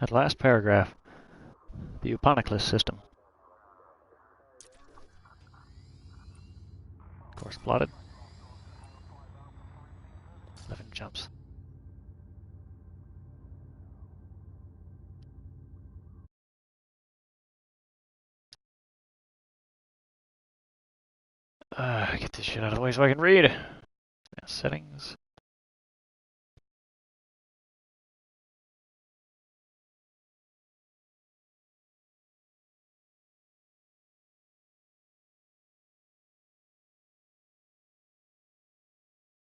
That last paragraph. The Upaniclus system. Course plotted. 11 jumps. Get this shit out of the way so I can read. Now settings.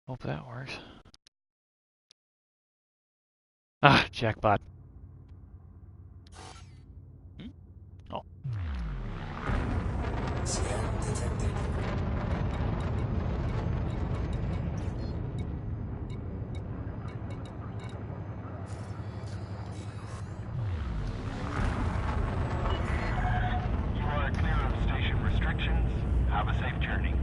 Hope that works. Ah, jackpot. Hmm? Oh. Scam detected. You are clear of station restrictions. Have a safe journey.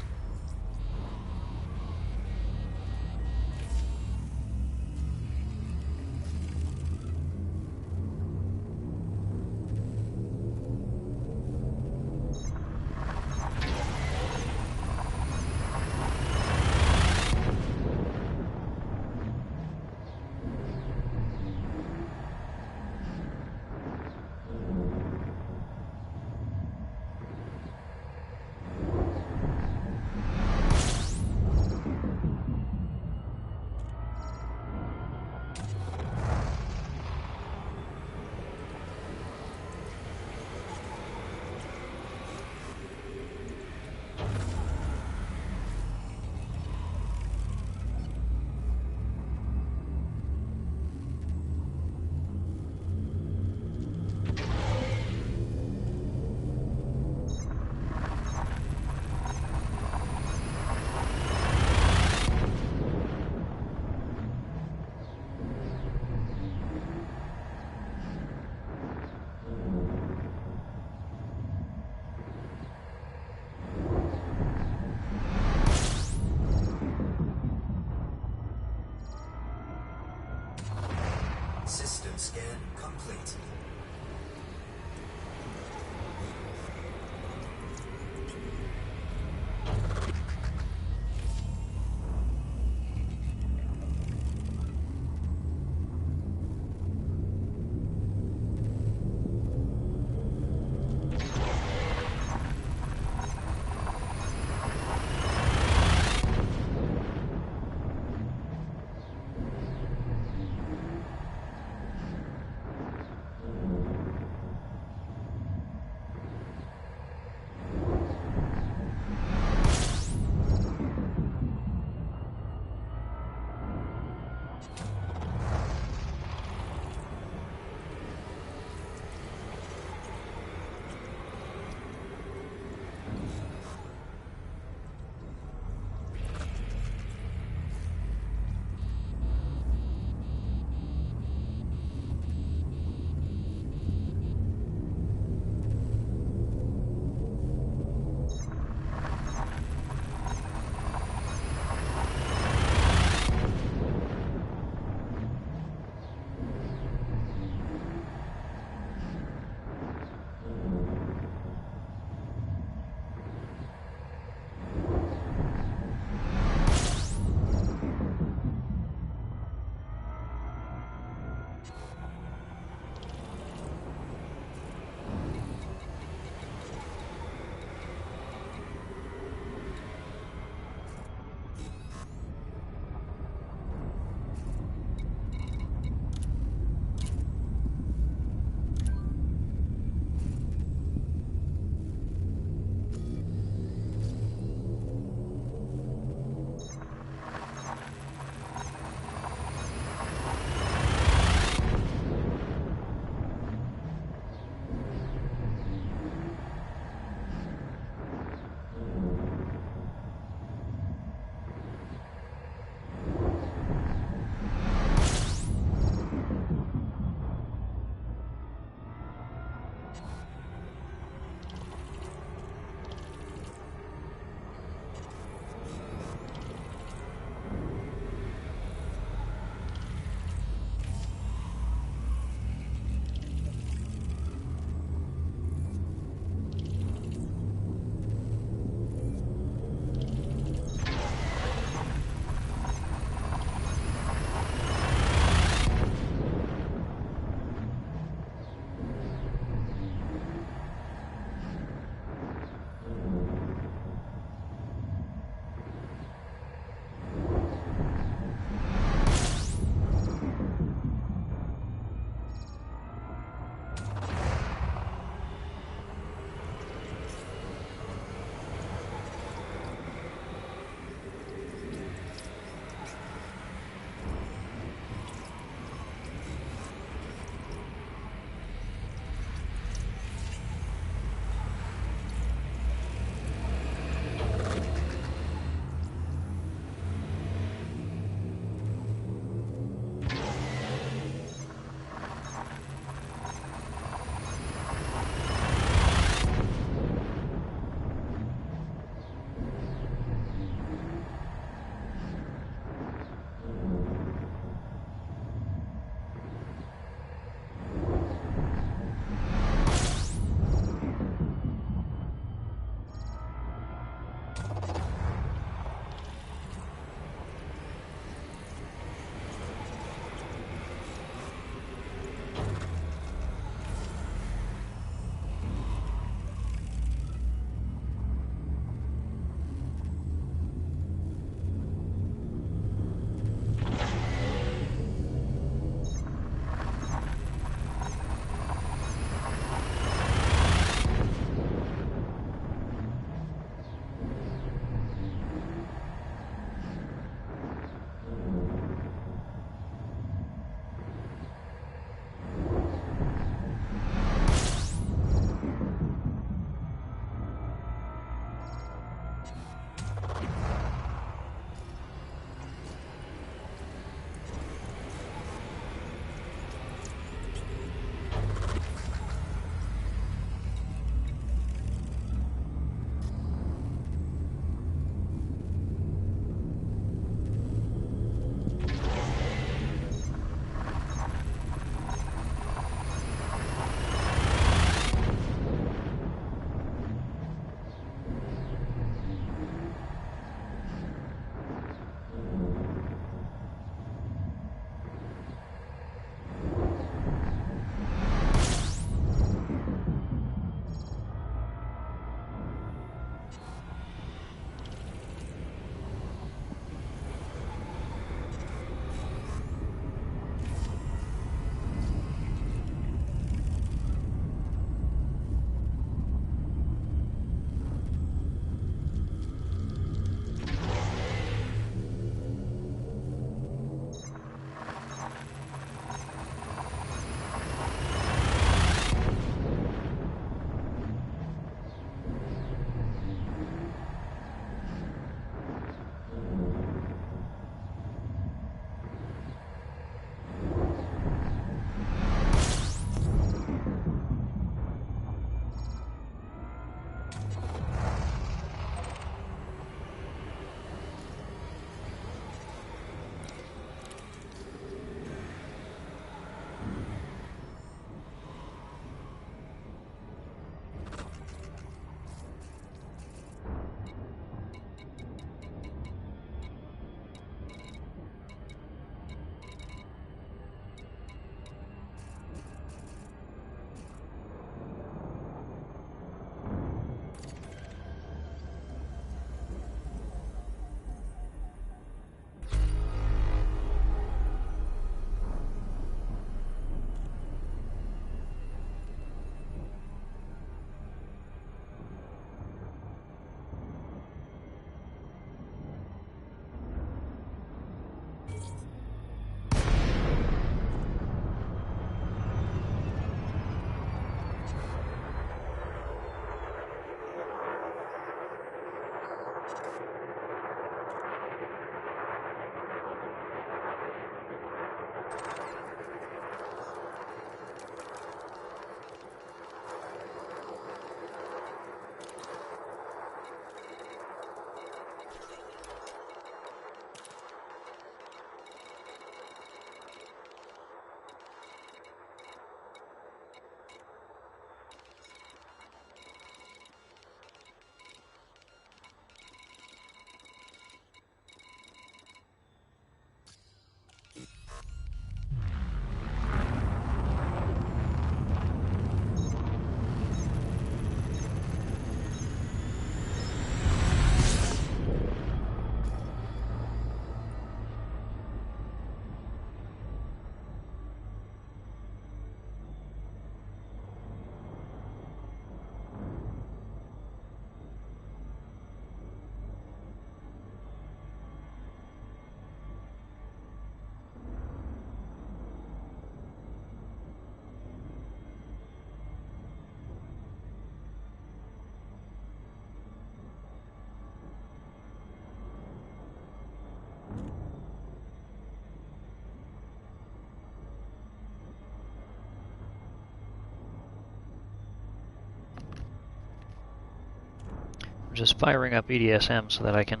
just firing up EDSM so that I can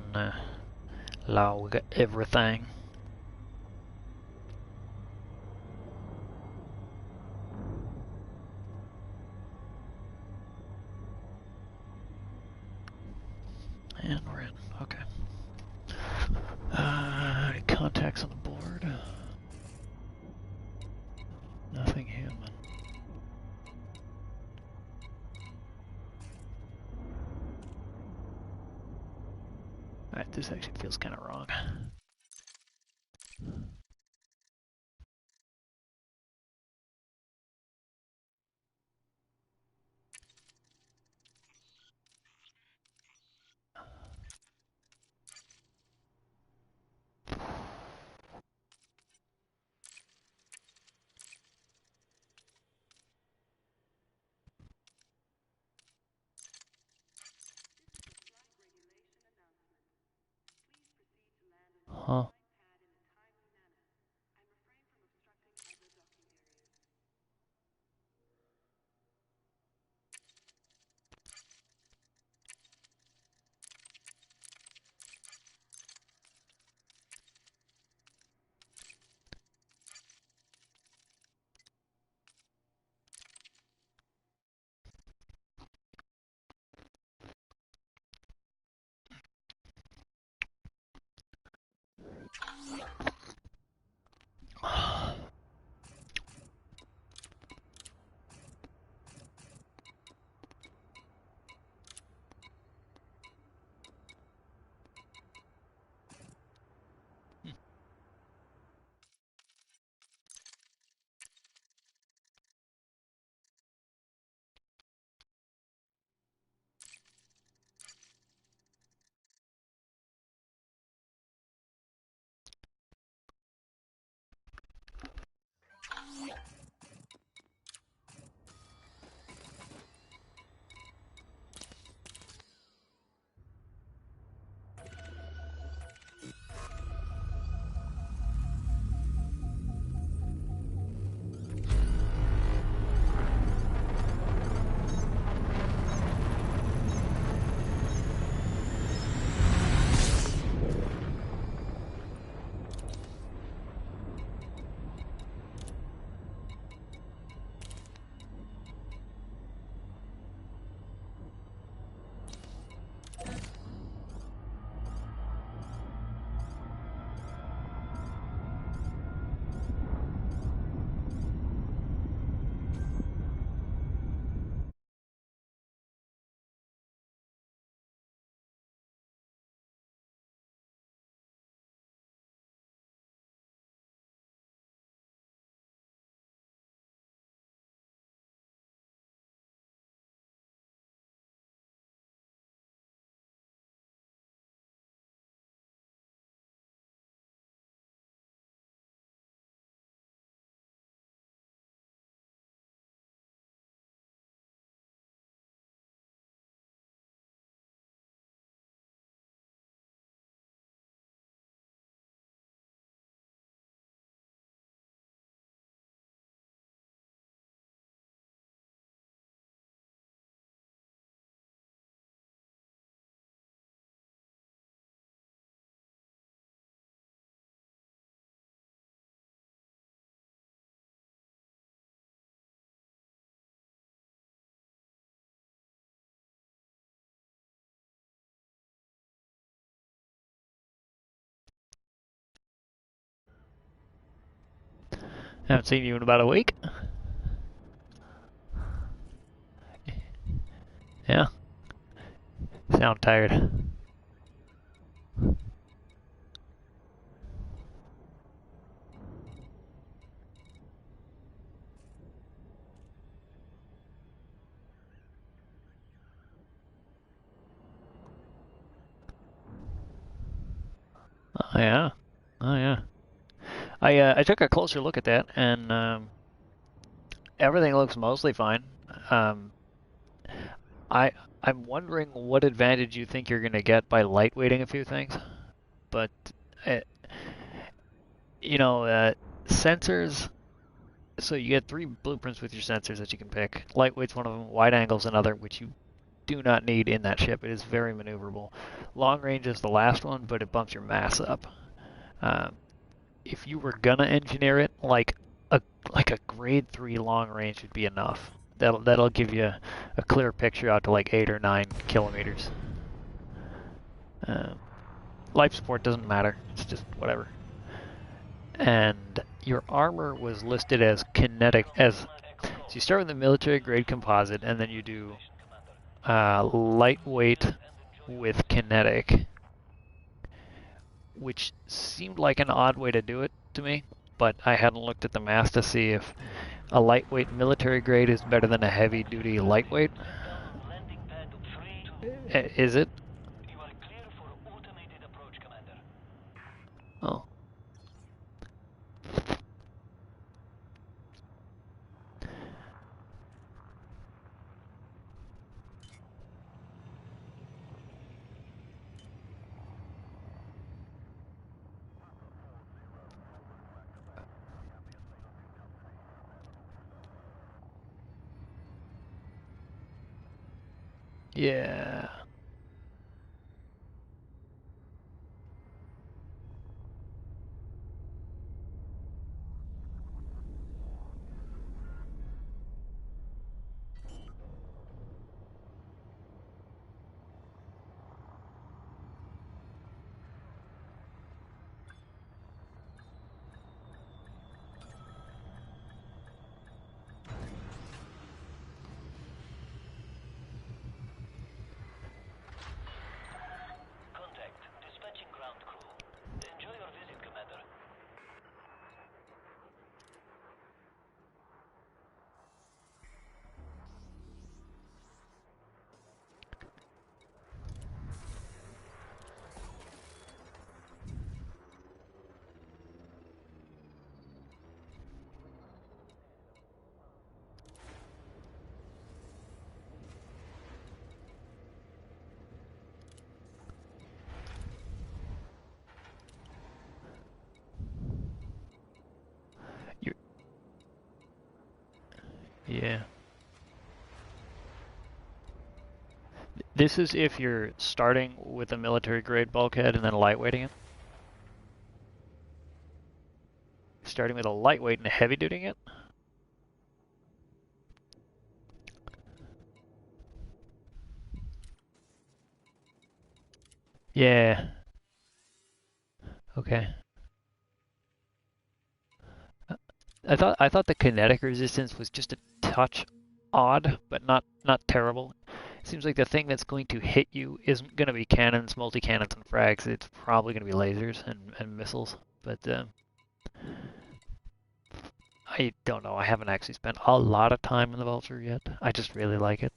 log everything. And we're in. Okay. Contacts on the board. Nothing human. Alright, this actually feels kind of wrong. Huh. Haven't seen you in about a week. Yeah. Sound tired. Oh yeah. Oh yeah. I took a closer look at that, and everything looks mostly fine. Um, I I'm wondering what advantage you think you're gonna get by lightweighting a few things, but uh, you know, sensors. So you get three blueprints with your sensors that you can pick. Lightweight's one of them. Wide angle's another, which you do not need in that ship. It is very maneuverable. Long range is the last one, but it bumps your mass up. Um, if you were gonna engineer it, a like a grade 3 long range would be enough. That'll give you a clear picture out to like 8 or 9 kilometers. Um, Life support doesn't matter. It's just whatever. And your armor was listed as kinetic so you start with the military grade composite, and then you do lightweight with kinetic, which seemed like an odd way to do it to me, but I hadn't looked at the mass to see if a lightweight military grade is better than a heavy duty lightweight. Is it? Oh. Yeah. Yeah. This is if you're starting with a military grade bulkhead and then lightweighting it. Starting with a lightweight and heavy dutying it. Yeah. Okay. I thought the kinetic resistance was just a touch odd, but not terrible. It seems like the thing that's going to hit you isn't going to be cannons, multi-cannons, and frags. It's probably going to be lasers and missiles. But I don't know. I haven't actually spent a lot of time in the Vulture yet. I just really like it.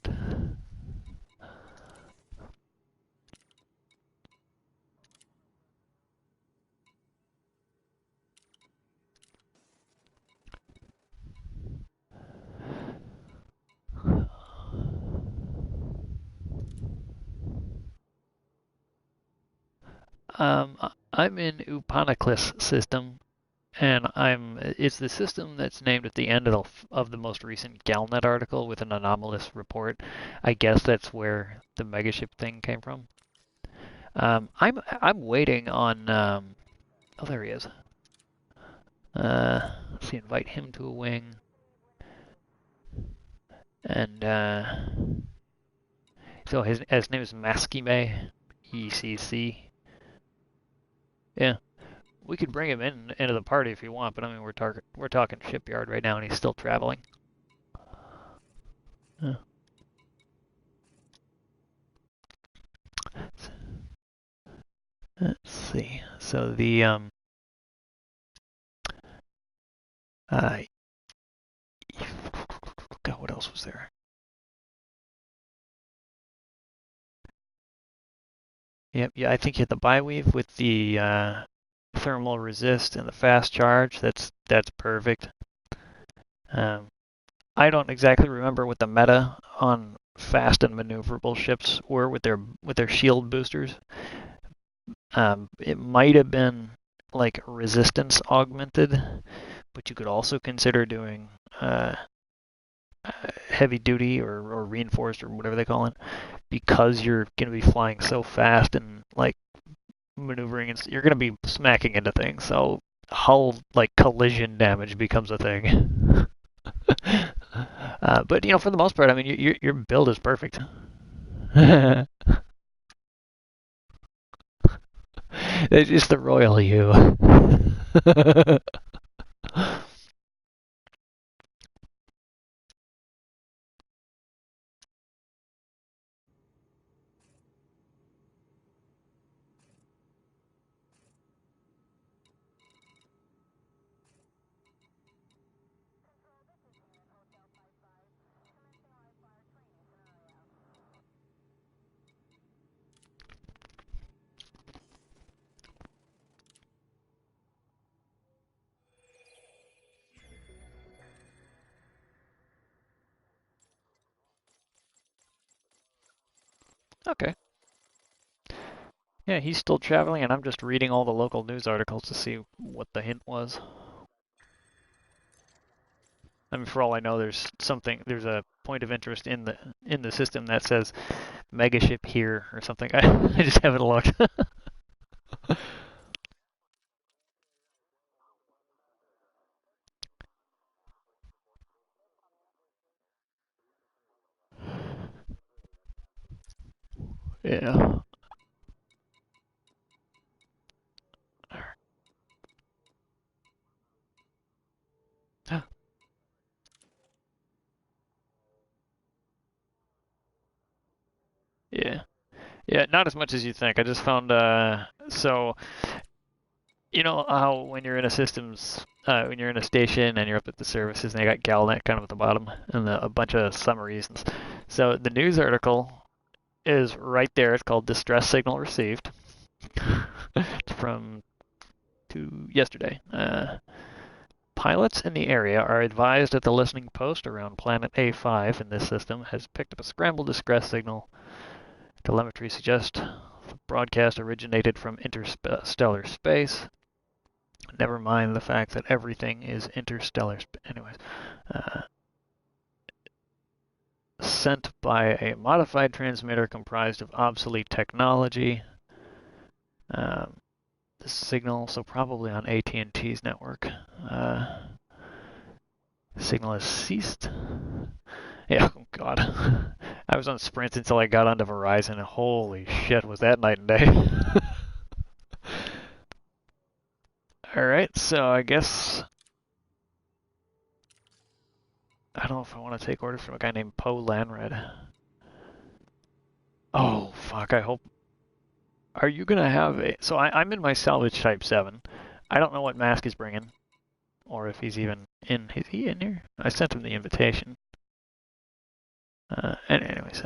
I'm in Upanaklis system, and it's the system that's named at the end of the most recent Galnet article with an anomalous report. I guess that's where the megaship thing came from. I'm waiting on oh, there he is. Let's see, invite him to a wing, and so his name is Maskime, ECC. Yeah, we could bring him into the party if you want, but I mean we're talking shipyard right now, and he's still traveling. Yeah. Let's see. So the uh God, what else was there? Yep, yeah, I think you had the biweave with the thermal resist and the fast charge. That's perfect. I don't exactly remember what the meta on fast and maneuverable ships were with their shield boosters. It might have been like resistance augmented, but you could also consider doing heavy duty or reinforced or whatever they call it, because you're going to be flying so fast and like maneuvering, and you're going to be smacking into things. So hull like collision damage becomes a thing. But you know, for the most part, I mean, your build is perfect. It's just the royal you. Okay. Yeah, he's still traveling, and I'm just reading all the local news articles to see what the hint was. I mean, for all I know, there's a point of interest in the system that says megaship here or something. I just haven't looked. Yeah. Yeah. Yeah, not as much as you think. I just found so you know how when you're in a systems when you're in a station and you're up at the services and they got galnet kind of at the bottom and a bunch of summaries. So the news article is right there. It's called distress signal received. It's from yesterday. Pilots in the area are advised that the listening post around planet A5 in this system has picked up a scrambled distress signal. Telemetry suggests the broadcast originated from interstellar space. Never mind the fact that everything is interstellar. Anyways, uh, sent by a modified transmitter comprised of obsolete technology. Um, the signal, so probably on AT&T's network. Signal has ceased. Yeah, oh God. I was on Sprint until I got onto Verizon, and holy shit, was that night and day. Alright, so I guess I don't know if I want to take orders from a guy named Poe Lanred. Oh, fuck, I hope. Are you going to have a. So I'm in my salvage type 7. I don't know what Mask is bringing, or if he's even in. Is he in here? I sent him the invitation. Anyways,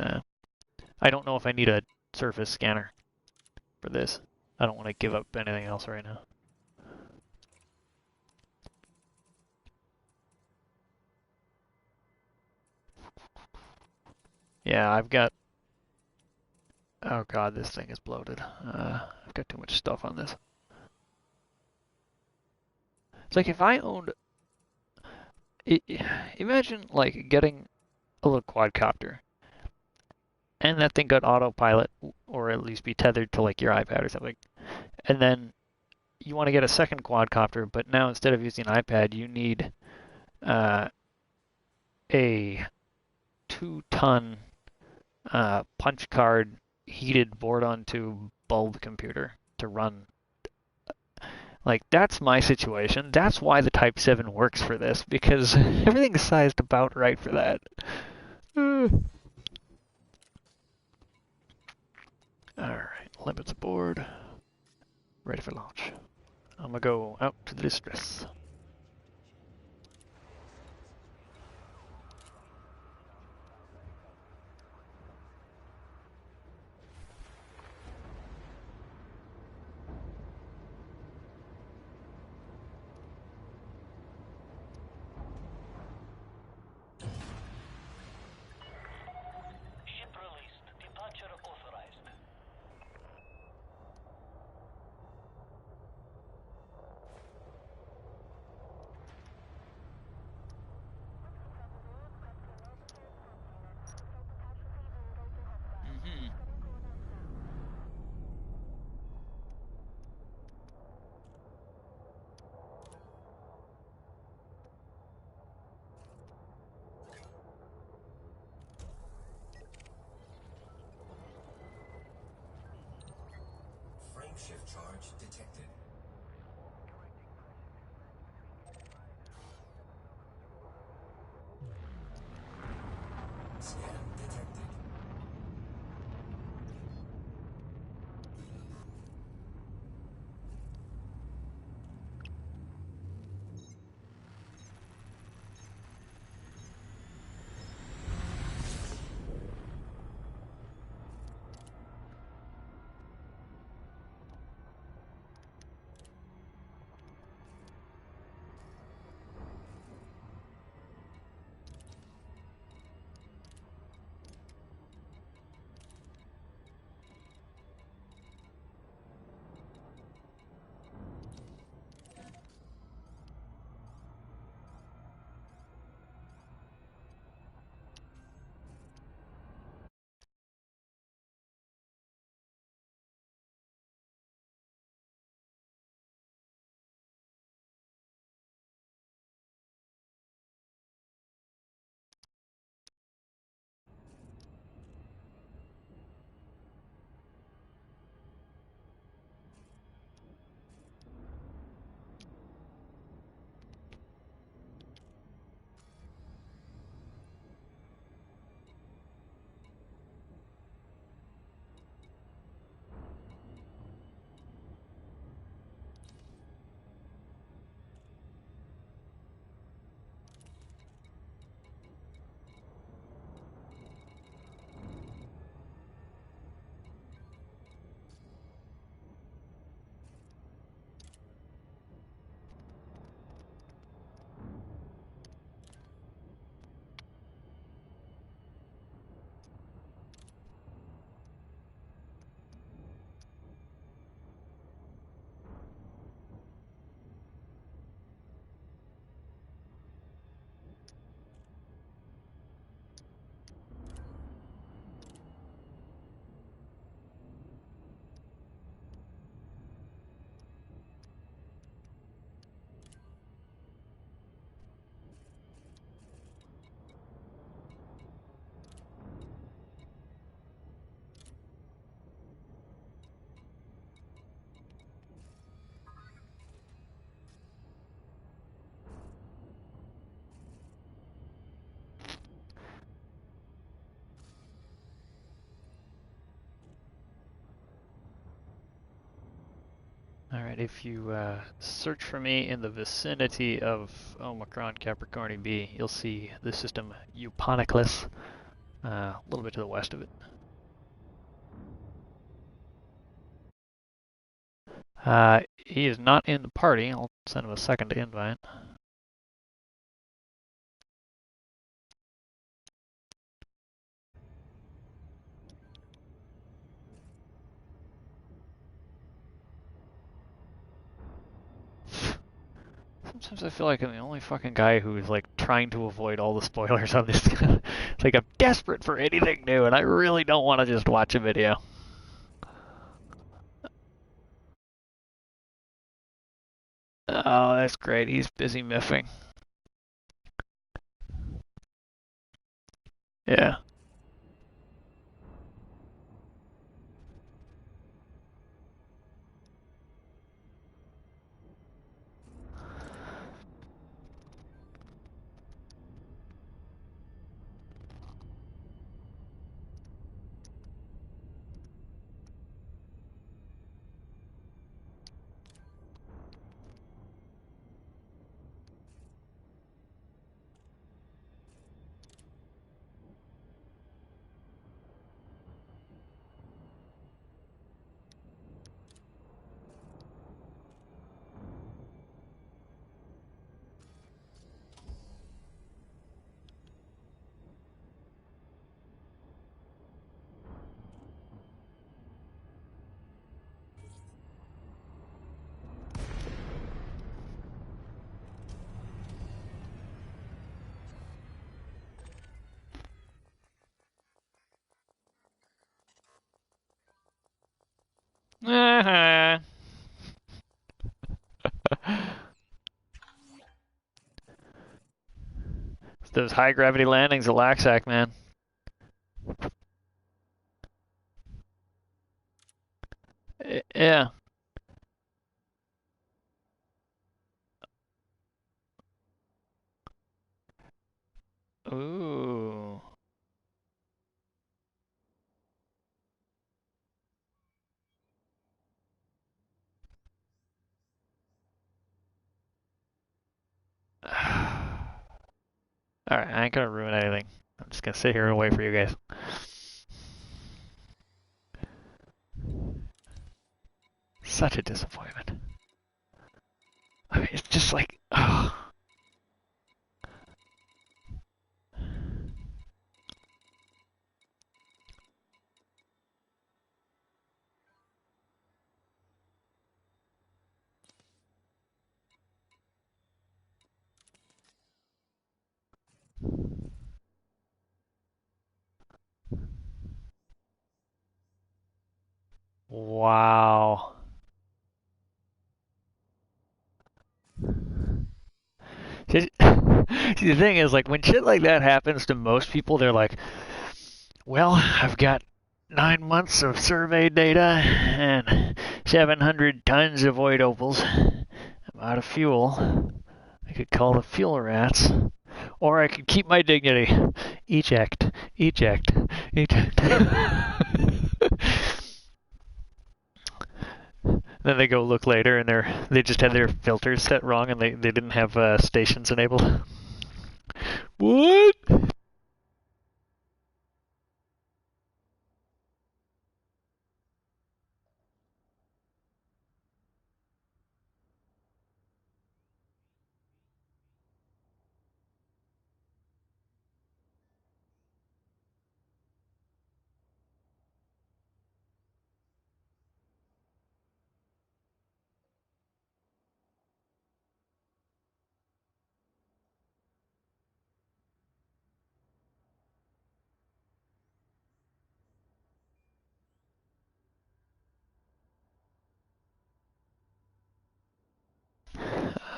I don't know if I need a surface scanner for this. I don't want to give up anything else right now. Yeah, I've got. Oh god, this thing is bloated. I've got too much stuff on this. It's like if I owned. Imagine like getting a little quadcopter, and that thing got autopilot, or at least be tethered to like your iPad or something, and then you want to get a second quadcopter, but now instead of using an iPad, you need uh, a 2-ton punch card heated board on tube bulb computer to run. Like, that's my situation. That's why the Type 7 works for this, because everything's sized about right for that. Alright, limits aboard. Ready for launch. I'm gonna go out to the distress. Ship released. Departure authorized. Shift charge detected. Scan detected. Alright, if you search for me in the vicinity of Omicron Capricorni B, you'll see the system Euponiclus, a little bit to the west of it. He is not in the party. I'll send him a second invite. Sometimes I feel like I'm the only fucking guy who's like trying to avoid all the spoilers on this. It's like I'm desperate for anything new, and I really don't want to just watch a video. Oh, that's great. He's busy miffing. Yeah. Uh-huh. Those high gravity landings at Laxac, man. Yeah. Alright, I ain't gonna ruin anything. I'm just gonna sit here and wait for you guys. Such a disappointment. I mean, it's just like, oh. Wow. See, the thing is, like, when shit like that happens to most people, they're like, well, I've got 9 months of survey data and 700 tons of void opals. I'm out of fuel. I could call the fuel rats. Or I could keep my dignity. Eject. Eject. Eject. Then they go look later and they just had their filters set wrong and they didn't have stations enabled. What?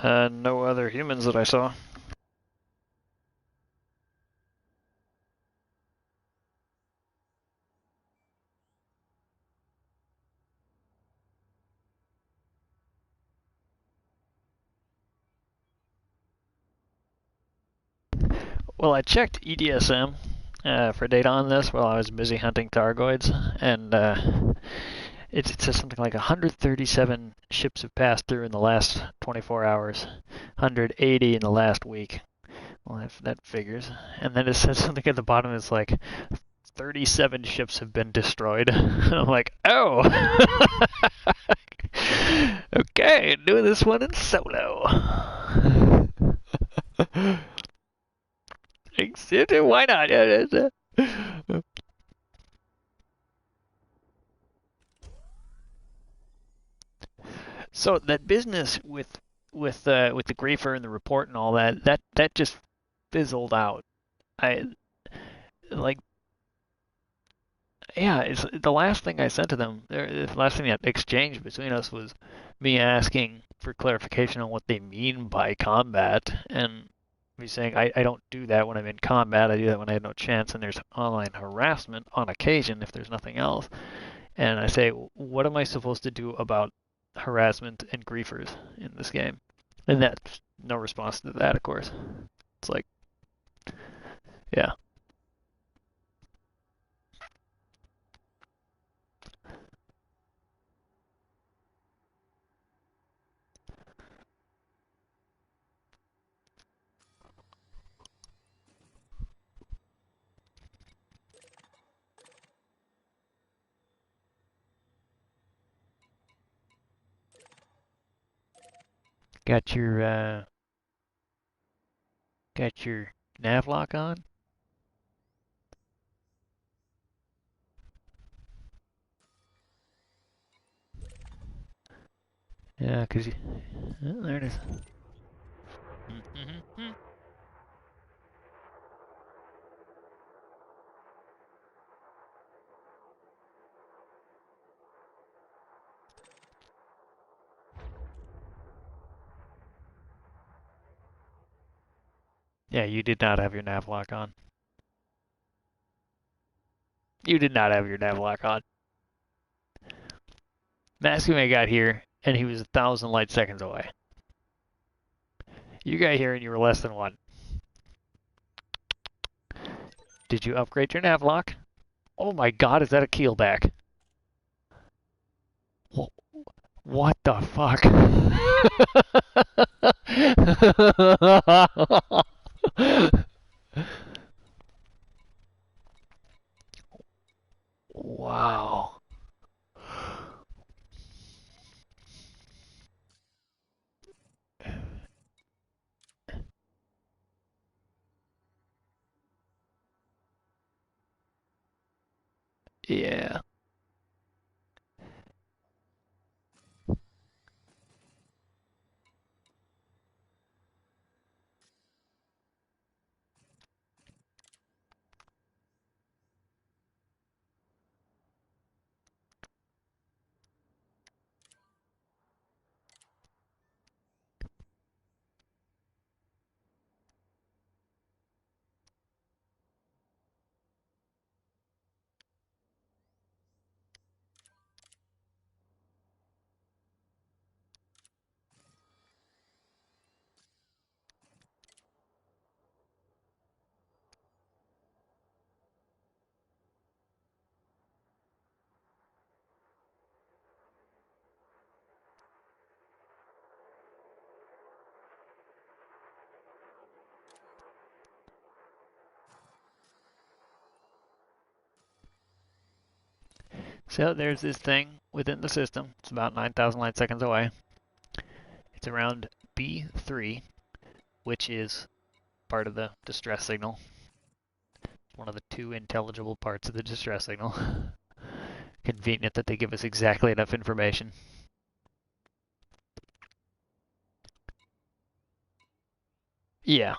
No other humans that I saw. Well, I checked EDSM for data on this while I was busy hunting Thargoids, and it says something like 137 ships have passed through in the last 24 hours, 180 in the last week. Well, if that figures. And then it says something at the bottom that's like 37 ships have been destroyed. I'm like, oh! Okay, doing this one in solo. Why not? So that business with the griefer and the report and all that just fizzled out. I like yeah, it's the last thing I sent to them. The last thing that exchanged between us was me asking for clarification on what they mean by combat, and me saying I don't do that when I'm in combat. I do that when I have no chance, and there's online harassment on occasion if there's nothing else. And I say, what am I supposed to do about harassment and griefers in this game? And that's no response to that, of course. It's like, yeah. Got your nav lock on? Yeah, cause you. Oh, there it is. Yeah, you did not have your nav lock on. You did not have your nav lock on. Masculine got here, and he was 1,000 light seconds away. You got here, and you were less than one. Did you upgrade your nav lock? Oh my god, is that a keelback? What the fuck? Yeah. So there's this thing within the system. It's about 9,000 light seconds away. It's around B3, which is part of the distress signal. One of the two intelligible parts of the distress signal. Convenient that they give us exactly enough information. Yeah.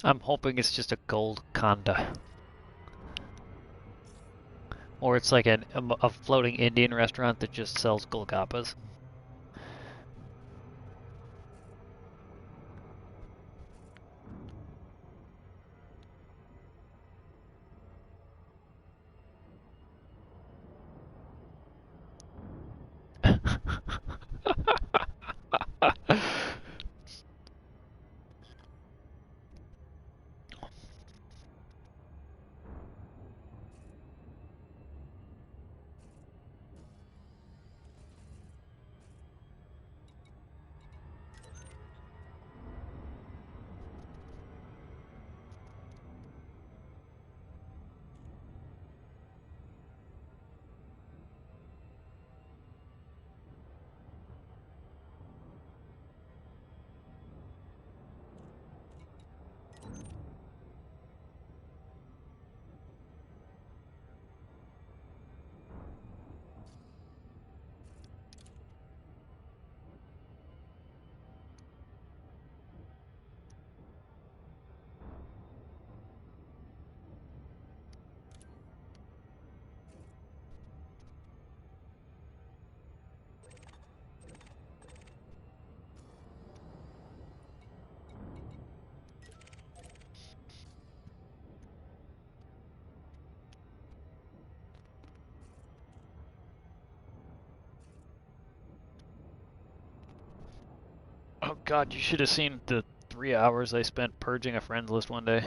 I'm hoping it's just a gold conda. Or it's like a floating Indian restaurant that just sells golgappas. Oh god, you should have seen the 3 hours I spent purging a friends list one day.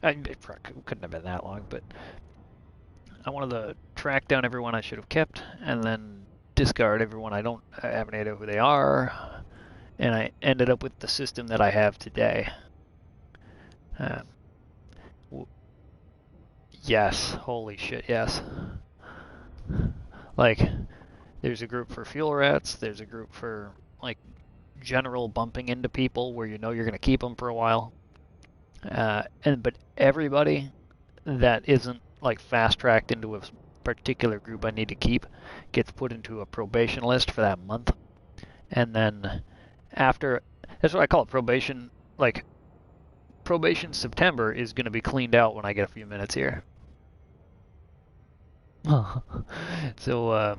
It couldn't have been that long, but I wanted to track down everyone I should have kept, and then discard everyone I have no idea who they are, and I ended up with the system that I have today. Um, yes, holy shit, yes. Like, there's a group for fuel rats, there's a group for, like, general bumping into people where you know you're going to keep them for a while. But everybody that isn't like fast tracked into a particular group I need to keep gets put into a probation list for that month. And then after, that's what I call it, probation. Like, probation September is going to be cleaned out when I get a few minutes here. So,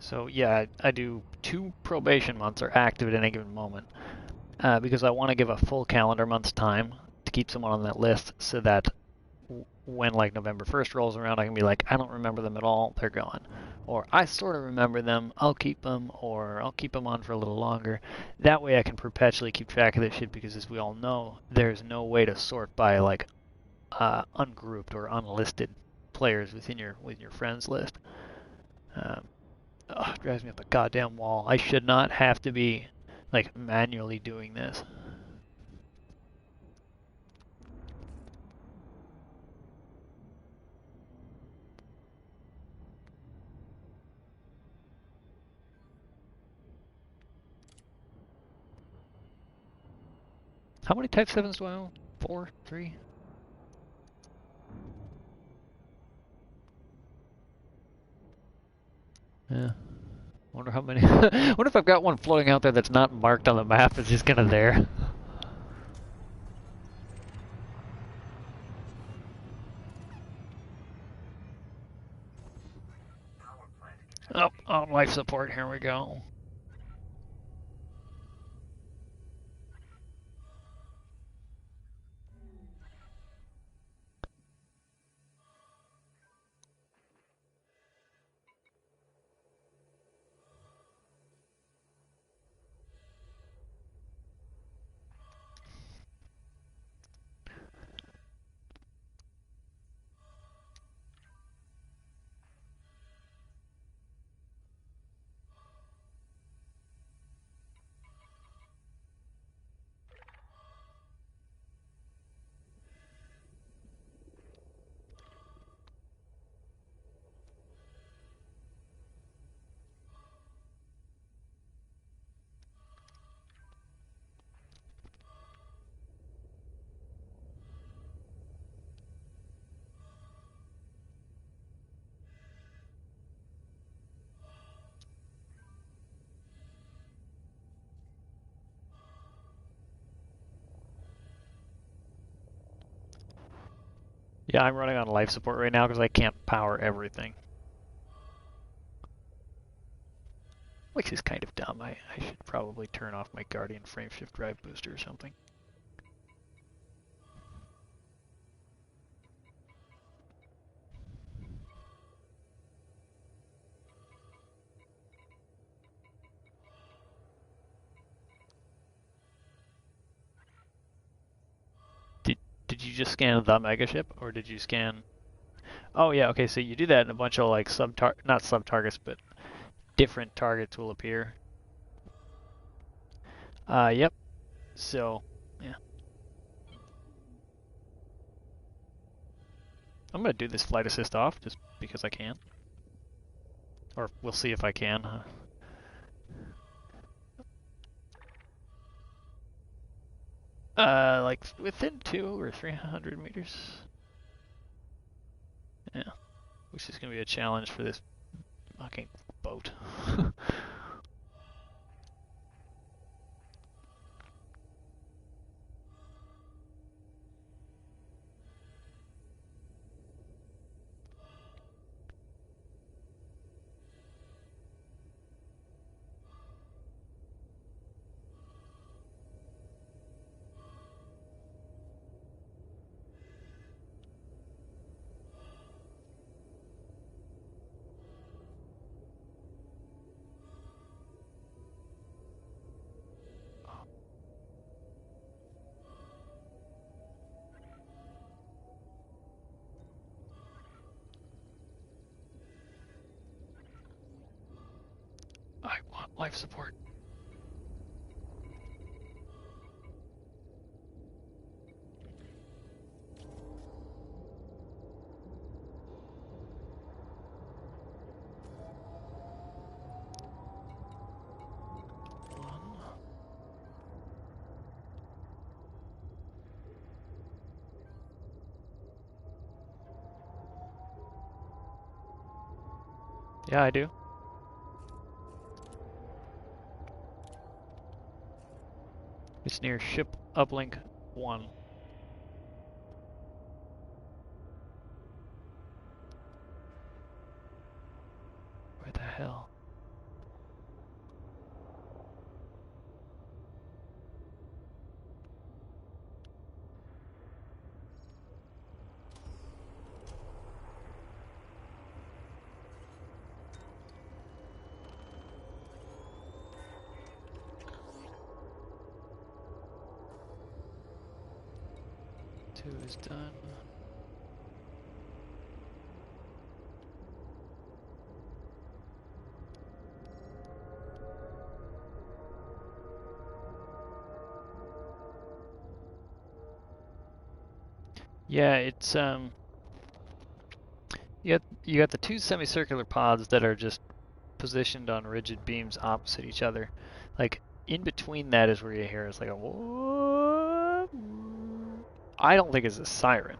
so yeah, I do 2 probation months are active at any given moment because I want to give a full calendar month's time to keep someone on that list so that when like November 1st rolls around, I can be like, I don't remember them at all, they're gone. Or I sort of remember them, I'll keep them, or I'll keep them on for a little longer. That way I can perpetually keep track of this shit because as we all know, there's no way to sort by like ungrouped or unlisted players within your friends list. Um, Drives me up the goddamn wall. I should not have to be like manually doing this. How many Type 7s do I own? 4? 3? Yeah. Wonder how many. Wonder if I've got one floating out there that's not marked on the map. It's just kind of there. Oh, on life support. Here we go. Yeah, I'm running on life support right now because I can't power everything. Which is kind of dumb. I should probably turn off my Guardian frameshift drive booster or something. Did you just scan the megaship or did you scan? Oh yeah, okay. So you do that, and a bunch of like not sub targets, but different targets will appear. Yep. So yeah, I'm gonna do this flight assist off just because I can, or we'll see if I can. Like within 200 or 300 meters. Yeah, which is gonna be a challenge for this fucking boat. I want life support. One. Yeah, I do. It's near ship uplink 1. Where the hell? Two is done. Yeah, it's you got the two semicircular pods that are just positioned on rigid beams opposite each other. Like in between that is where you hear it's like a what? I don't think it's a siren.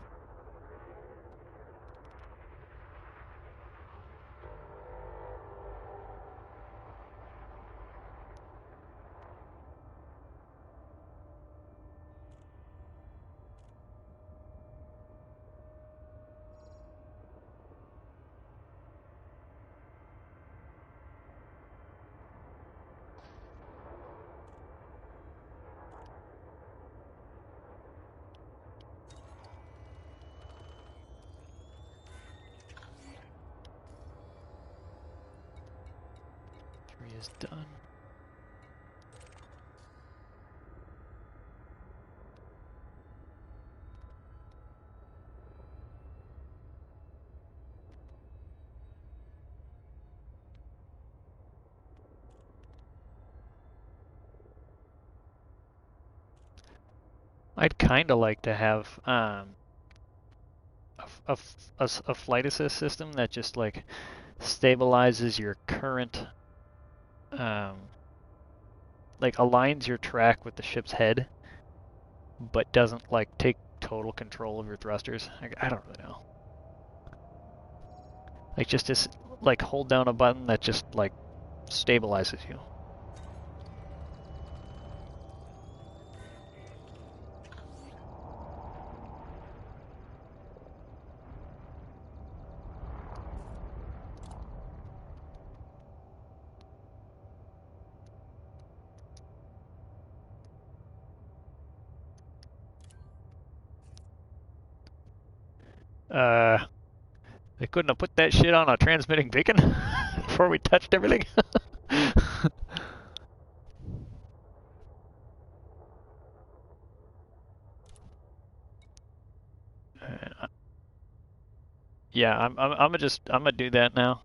Three is done. I'd kind of like to have a flight assist system that just like stabilizes your current, um, like aligns your track with the ship's head, but doesn't like take total control of your thrusters. I don't really know. Like just like hold down a button that just like stabilizes you. They couldn't have put that shit on a transmitting beacon before we touched everything. Yeah, I'm gonna do that now.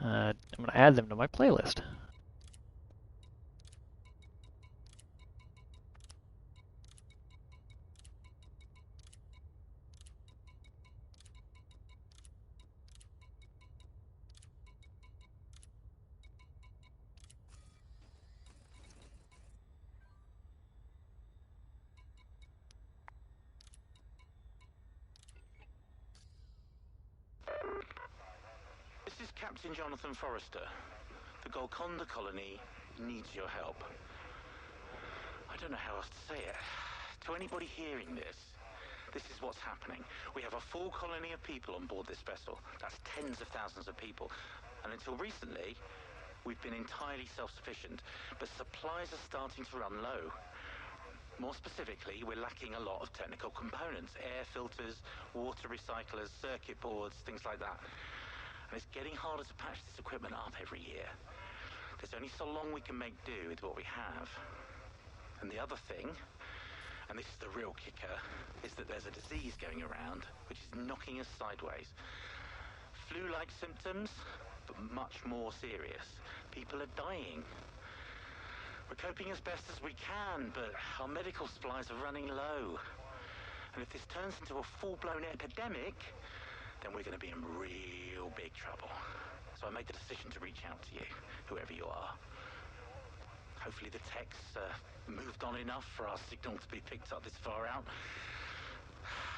I'm gonna add them to my playlist. This is Captain Jonathan Forrester. The Golconda colony needs your help. I don't know how else to say it. To anybody hearing this is what's happening. We have a full colony of people on board this vessel. That's tens of thousands of people. And until recently, we've been entirely self-sufficient. But supplies are starting to run low. More specifically, we're lacking a lot of technical components. Air filters, water recyclers, circuit boards, things like that. And it's getting harder to patch this equipment up every year. There's only so long we can make do with what we have. And the other thing, and this is the real kicker, is that there's a disease going around which is knocking us sideways. Flu-like symptoms, but much more serious. People are dying. We're coping as best as we can, but our medical supplies are running low. And if this turns into a full-blown epidemic, then we're going to be in real big trouble. So I made the decision to reach out to you, whoever you are. Hopefully the tech's moved on enough for our signal to be picked up this far out.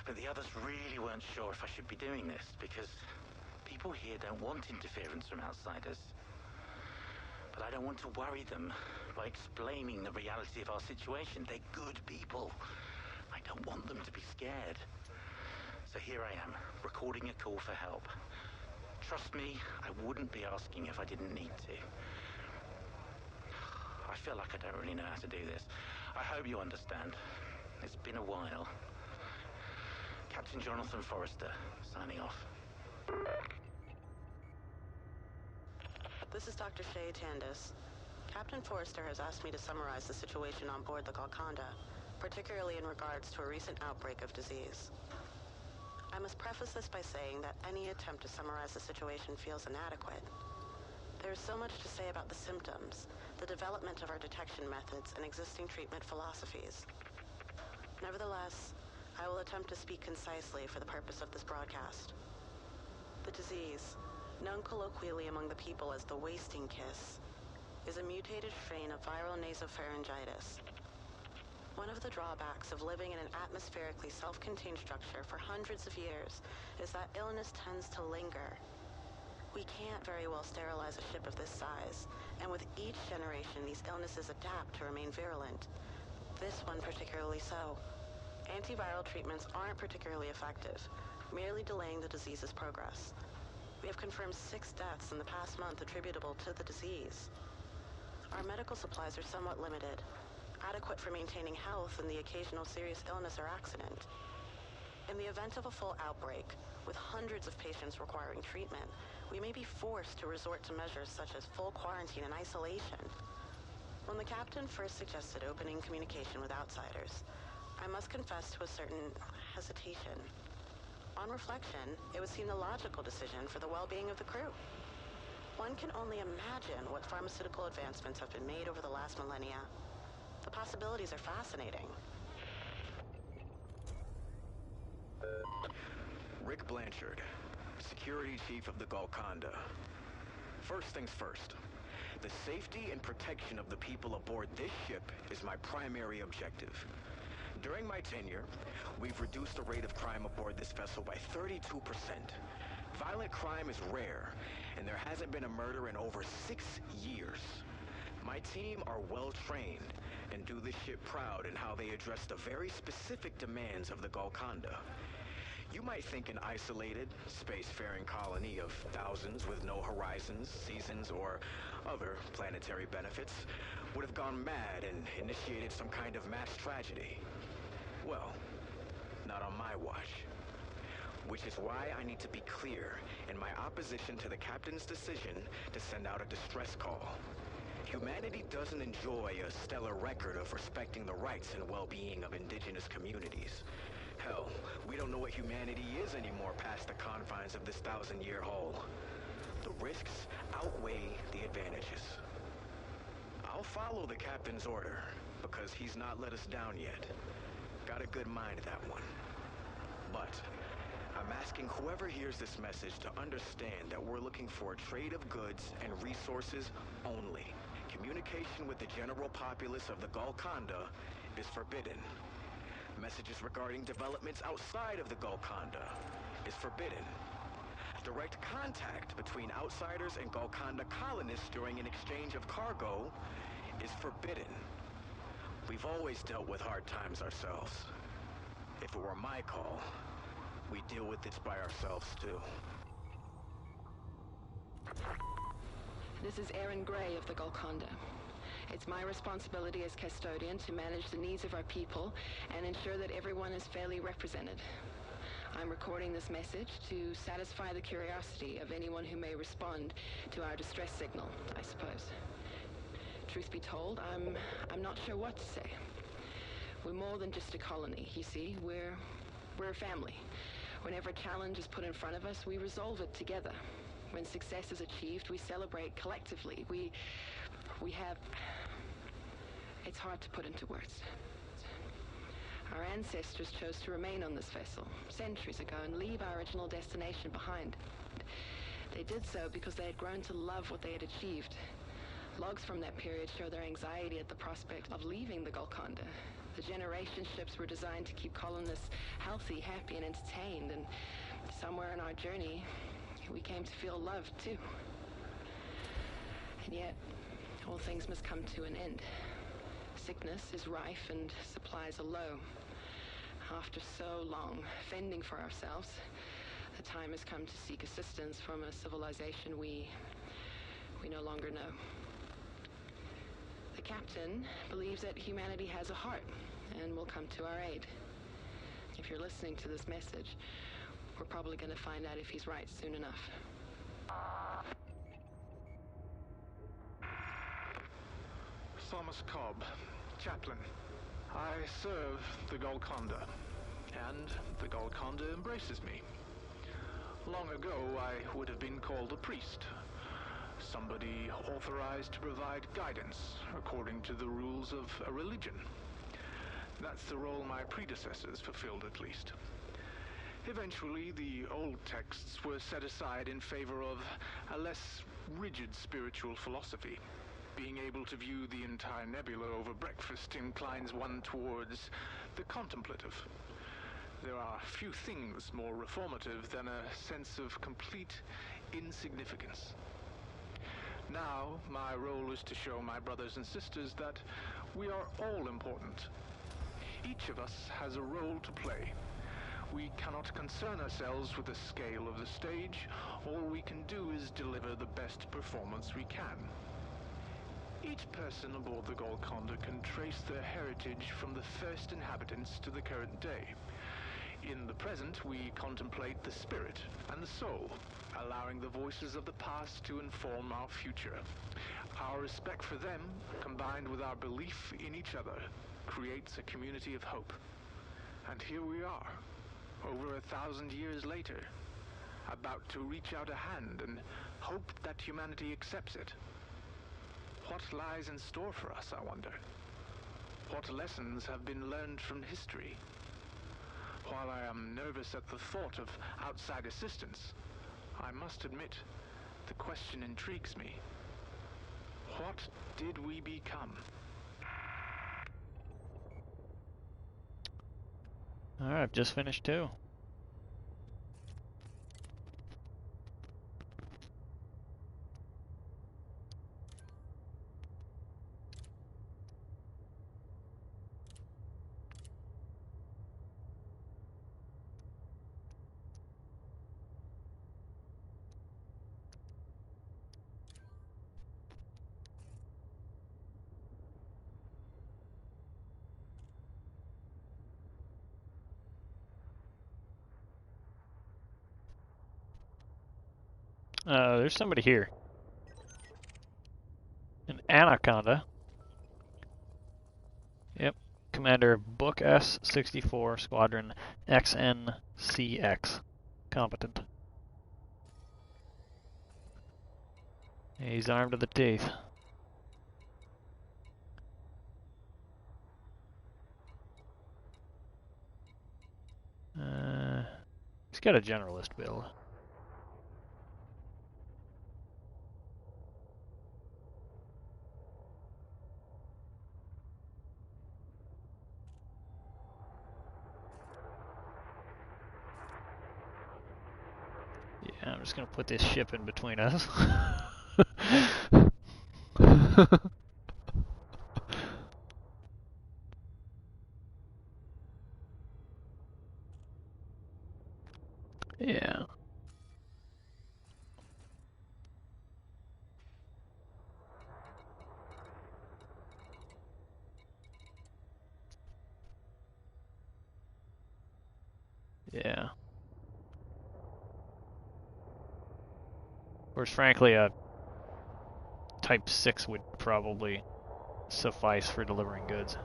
But the others really weren't sure if I should be doing this, because People here don't want interference from outsiders. But I don't want to worry them by explaining the reality of our situation. They're good people. I don't want them to be scared. So here I am, recording a call for help. Trust me, I wouldn't be asking if I didn't need to. I feel like I don't really know how to do this. I hope you understand. It's been a while. Captain Jonathan Forrester, signing off. This is Dr. Shay Tandis. Captain Forrester has asked me to summarize the situation on board the Golconda, particularly in regards to a recent outbreak of disease. I must preface this by saying that any attempt to summarize the situation feels inadequate. There is so much to say about the symptoms, the development of our detection methods, and existing treatment philosophies. Nevertheless, I will attempt to speak concisely for the purpose of this broadcast. The disease, known colloquially among the people as the wasting kiss, is a mutated strain of viral nasopharyngitis. One of the drawbacks of living in an atmospherically self-contained structure for hundreds of years is that illness tends to linger. We can't very well sterilize a ship of this size, and with each generation these illnesses adapt to remain virulent. This one particularly so. Antiviral treatments aren't particularly effective, merely delaying the disease's progress. We have confirmed 6 deaths in the past month attributable to the disease. Our medical supplies are somewhat limited, adequate for maintaining health and the occasional serious illness or accident. In the event of a full outbreak, with hundreds of patients requiring treatment, we may be forced to resort to measures such as full quarantine and isolation. When the captain first suggested opening communication with outsiders, I must confess to a certain hesitation. On reflection, it would seem the logical decision for the well-being of the crew. One can only imagine what pharmaceutical advancements have been made over the last millennia. The possibilities are fascinating. Rick Blanchard, Security Chief of the Golconda. First things first. The safety and protection of the people aboard this ship is my primary objective. During my tenure, we've reduced the rate of crime aboard this vessel by 32%. Violent crime is rare, and there hasn't been a murder in over 6 years. My team are well trained and do this ship proud in how they address the very specific demands of the Golconda. You might think an isolated, spacefaring colony of thousands with no horizons, seasons, or other planetary benefits would have gone mad and initiated some kind of mass tragedy. Well, not on my watch. Which is why I need to be clear in my opposition to the captain's decision to send out a distress call. Humanity doesn't enjoy a stellar record of respecting the rights and well-being of indigenous communities. Hell, we don't know what humanity is anymore past the confines of this 1,000-year hull. The risks outweigh the advantages. I'll follow the captain's order, because he's not let us down yet. Got a good mind at that one. But I'm asking whoever hears this message to understand that we're looking for a trade of goods and resources only. Communication with the general populace of the Golconda is forbidden. Messages regarding developments outside of the Golconda is forbidden. Direct contact between outsiders and Golconda colonists during an exchange of cargo is forbidden. We've always dealt with hard times ourselves. If it were my call, we'd deal with it by ourselves too. This is Erin Gray of the Golconda. It's my responsibility as custodian to manage the needs of our people and ensure that everyone is fairly represented. I'm recording this message to satisfy the curiosity of anyone who may respond to our distress signal, I suppose. Truth be told, I'm not sure what to say. We're more than just a colony, you see. We're a family. Whenever a challenge is put in front of us, we resolve it together. When success is achieved, we celebrate collectively. We have... It's hard to put into words. Our ancestors chose to remain on this vessel centuries ago and leave our original destination behind. They did so because they had grown to love what they had achieved. Logs from that period show their anxiety at the prospect of leaving the Golconda. The generation ships were designed to keep colonists healthy, happy, and entertained, and somewhere in our journey, we came to feel loved too. And yet, all things must come to an end. Sickness is rife and supplies are low. After so long fending for ourselves, the time has come to seek assistance from a civilization we no longer know. The captain believes that humanity has a heart and will come to our aid. If you're listening to this message, we're probably going to find out if he's right soon enough. Thomas Cobb, chaplain. I serve the Golconda, and the Golconda embraces me. Long ago, I would have been called a priest, somebody authorized to provide guidance according to the rules of a religion. That's the role my predecessors fulfilled, at least. Eventually, the old texts were set aside in favor of a less rigid spiritual philosophy. Being able to view the entire nebula over breakfast inclines one towards the contemplative. There are few things more reformative than a sense of complete insignificance. Now, my role is to show my brothers and sisters that we are all important. Each of us has a role to play. We cannot concern ourselves with the scale of the stage. All we can do is deliver the best performance we can. Each person aboard the Golconda can trace their heritage from the first inhabitants to the current day. In the present, we contemplate the spirit and the soul, allowing the voices of the past to inform our future. Our respect for them, combined with our belief in each other, creates a community of hope. And here we are, over 1,000 years later, about to reach out a hand and hope that humanity accepts it. What lies in store for us, I wonder? What lessons have been learned from history? While I am nervous at the thought of outside assistance, I must admit, the question intrigues me. What did we become? Alright, I've just finished too. There's somebody here. An anaconda. Yep. Commander Book S-64, Squadron XNCX. Competent. He's armed to the teeth. He's got a generalist build. Yeah, I'm just gonna put this ship in between us. Yeah. Yeah. Of course, frankly, a Type 6 would probably suffice for delivering goods.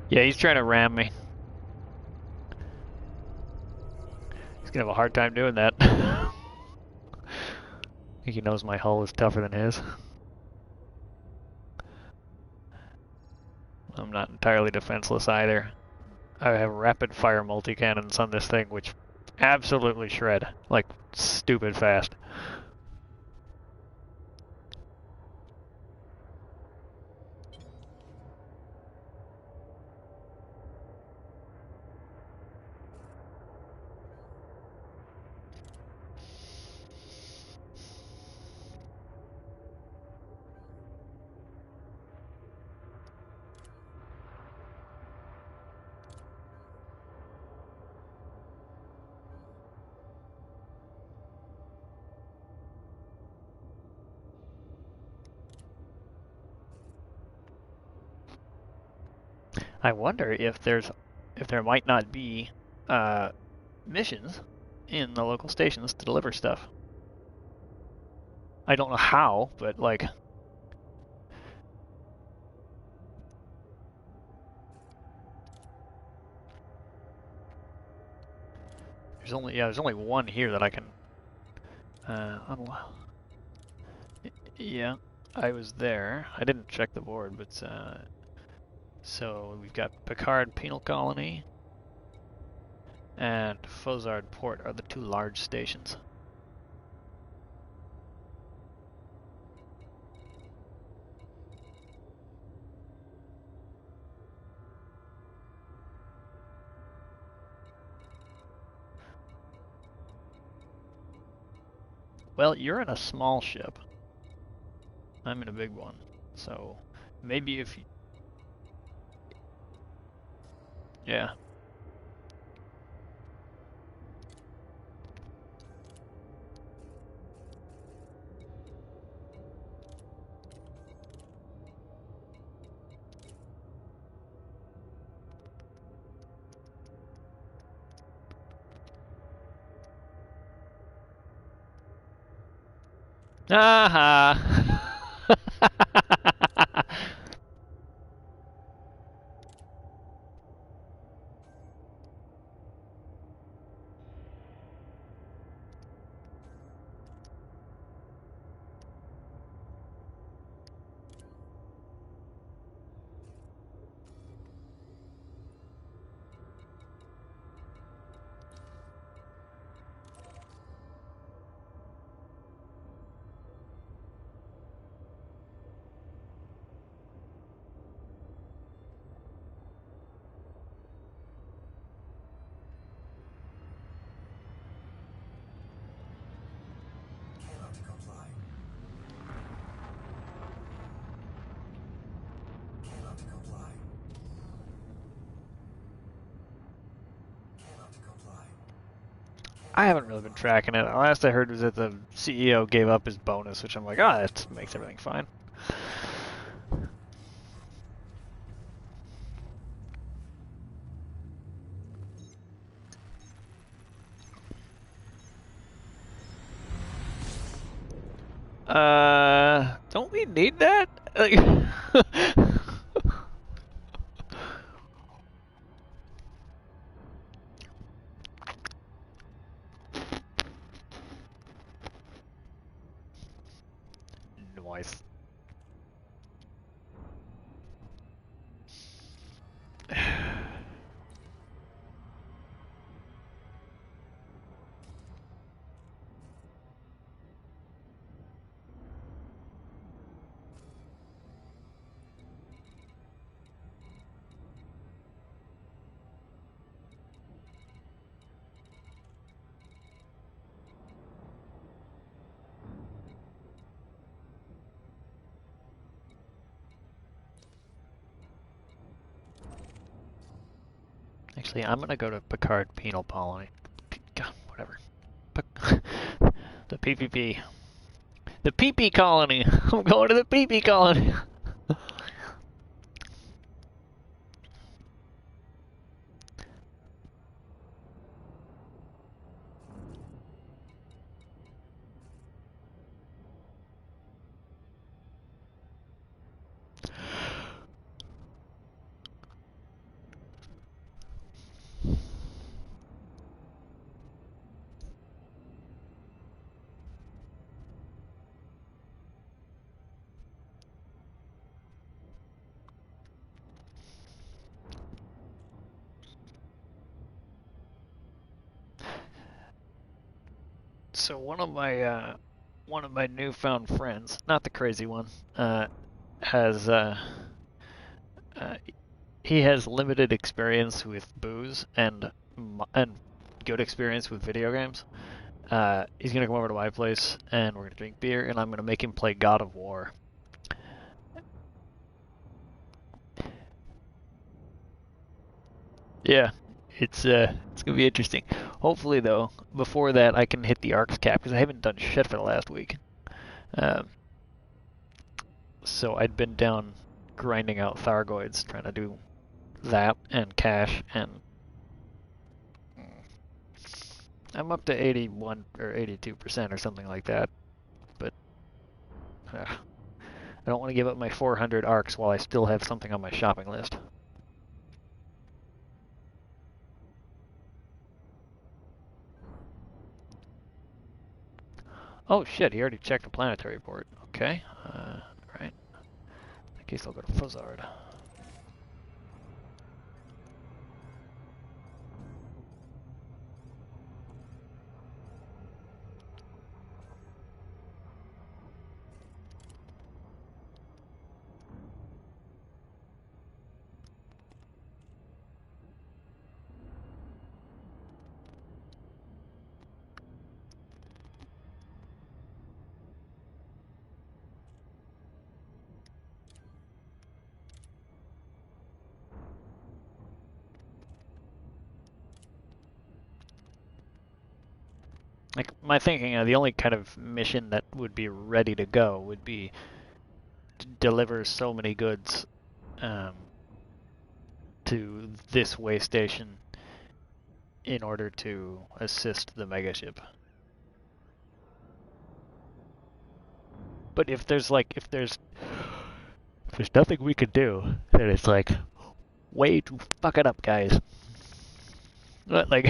Yeah, he's trying to ram me. He's gonna have a hard time doing that. think he knows my hull is tougher than his. I'm not entirely defenseless either. I have rapid fire multi-cannons on this thing, which absolutely shred, like stupid fast. I wonder if there might not be missions in the local stations to deliver stuff. I don't know how, but like there's only one here that I can unlock. Yeah, I was there. I didn't check the board, but so we've got Picard Penal Colony and Fozard Port are the two large stations. Well, you're in a small ship. I'm in a big one. So maybe if you... Yeah. Aha! Cannot comply. Cannot comply. Cannot comply. I haven't really been tracking it. The last I heard was that the CEO gave up his bonus, which I'm like, ah, that makes everything fine. Don't we need that? Like, Nice. Actually, I'm gonna go to Picard Penal Colony. God, whatever. The PPP. The PP Colony! I'm going to the PP Colony! So one of my newfound friends, not the crazy one, has he has limited experience with booze and good experience with video games. He's gonna come over to my place and we're gonna drink beer and I'm gonna make him play God of War. Yeah, it's gonna be interesting. Hopefully though, before that I can hit the Arcs cap because I haven't done shit for the last week. Um, so I'd been down grinding out Thargoids, trying to do that and cash, and I'm up to 81 or 82% or something like that. But I don't want to give up my 400 arcs while I still have something on my shopping list. Oh shit, he already checked the planetary port. Okay, right. In case I'll go to Fuzzard. Like my thinking, the only kind of mission that would be ready to go would be to deliver so many goods to this way station in order to assist the megaship. But if there's nothing we could do, then it's like way to fuck it up, guys. Like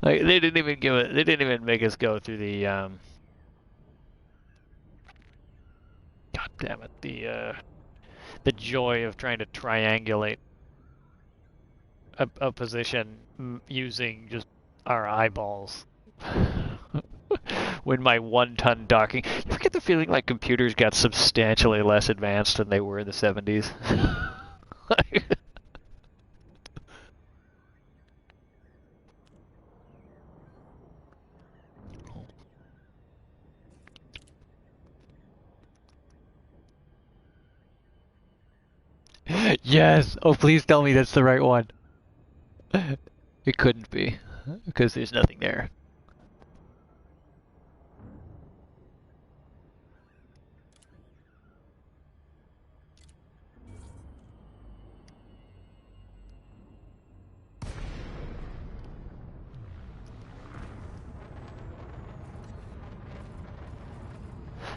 like they didn't even give it. They didn't even make us go through the God damn it, the joy of trying to triangulate a position using just our eyeballs. When my 1-ton docking, you get the feeling like computers got substantially less advanced than they were in the 70s. Yes! Oh, please tell me that's the right one. It couldn't be, because there's nothing there.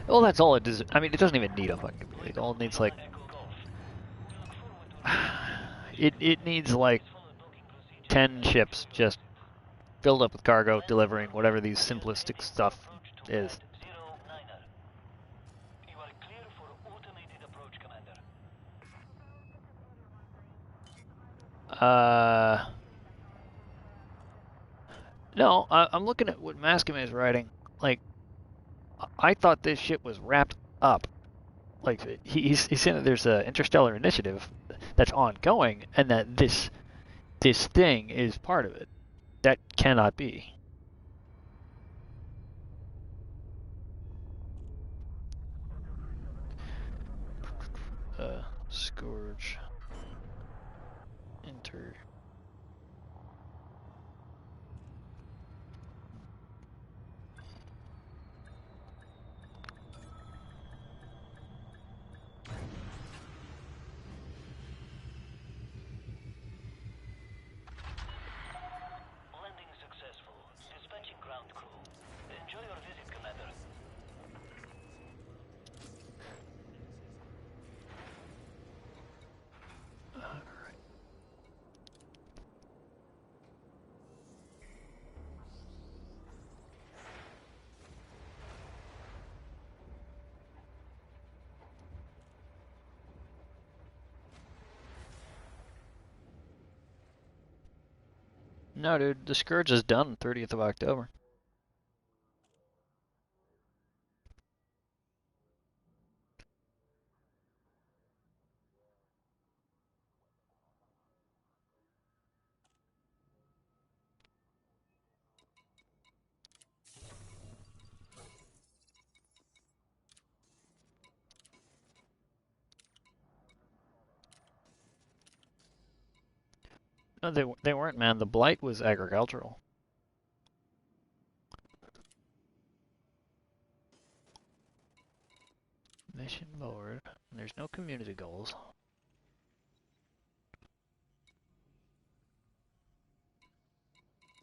Well, that's all it does. I mean, it doesn't even need a fucking computer. It all needs like... It needs like 10 ships just filled up with cargo, delivering whatever these simplistic stuff is. No, I'm looking at what Mascom is writing. Like, I thought this shit was wrapped up. Like, he's saying that there's an interstellar initiative that's ongoing, and that this thing is part of it. That cannot be. Scourge. Enter. Landing successful. Dispatching ground crew. Enjoy your visit, Commander. No, dude, the Scourge is done 30th of October. No, they weren't, man. The Blight was agricultural. Mission board. There's no community goals.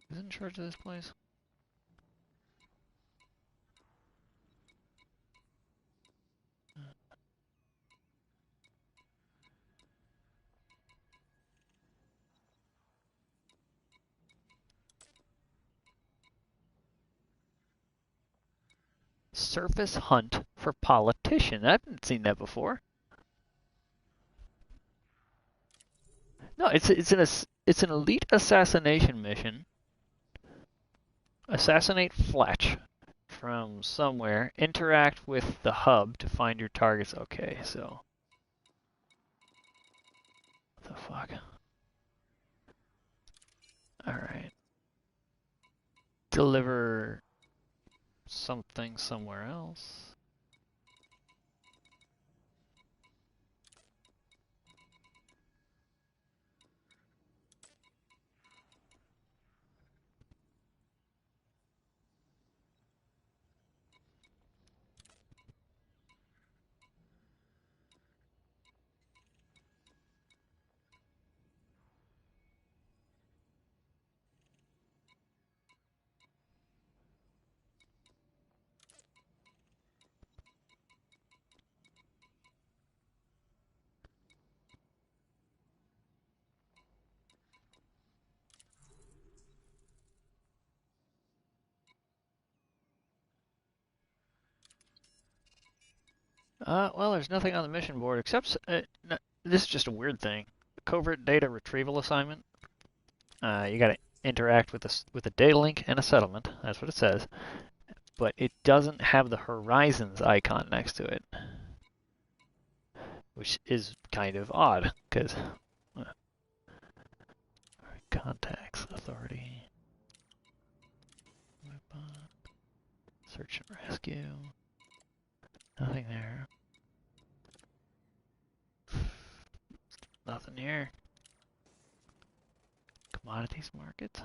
Who's in charge of this place? Surface hunt for politician. I haven't seen that before. No, it's an elite assassination mission. Assassinate Fletch from somewhere. Interact with the hub to find your targets. Okay, so what the fuck? All right. Deliver something somewhere else. Well, there's nothing on the mission board except this is just a weird thing. Covert data retrieval assignment. You got to interact with a data link and a settlement. That's what it says. But it doesn't have the Horizons icon next to it, which is kind of odd because contacts authority, search and rescue. Nothing there. Nothing here. Commodities market.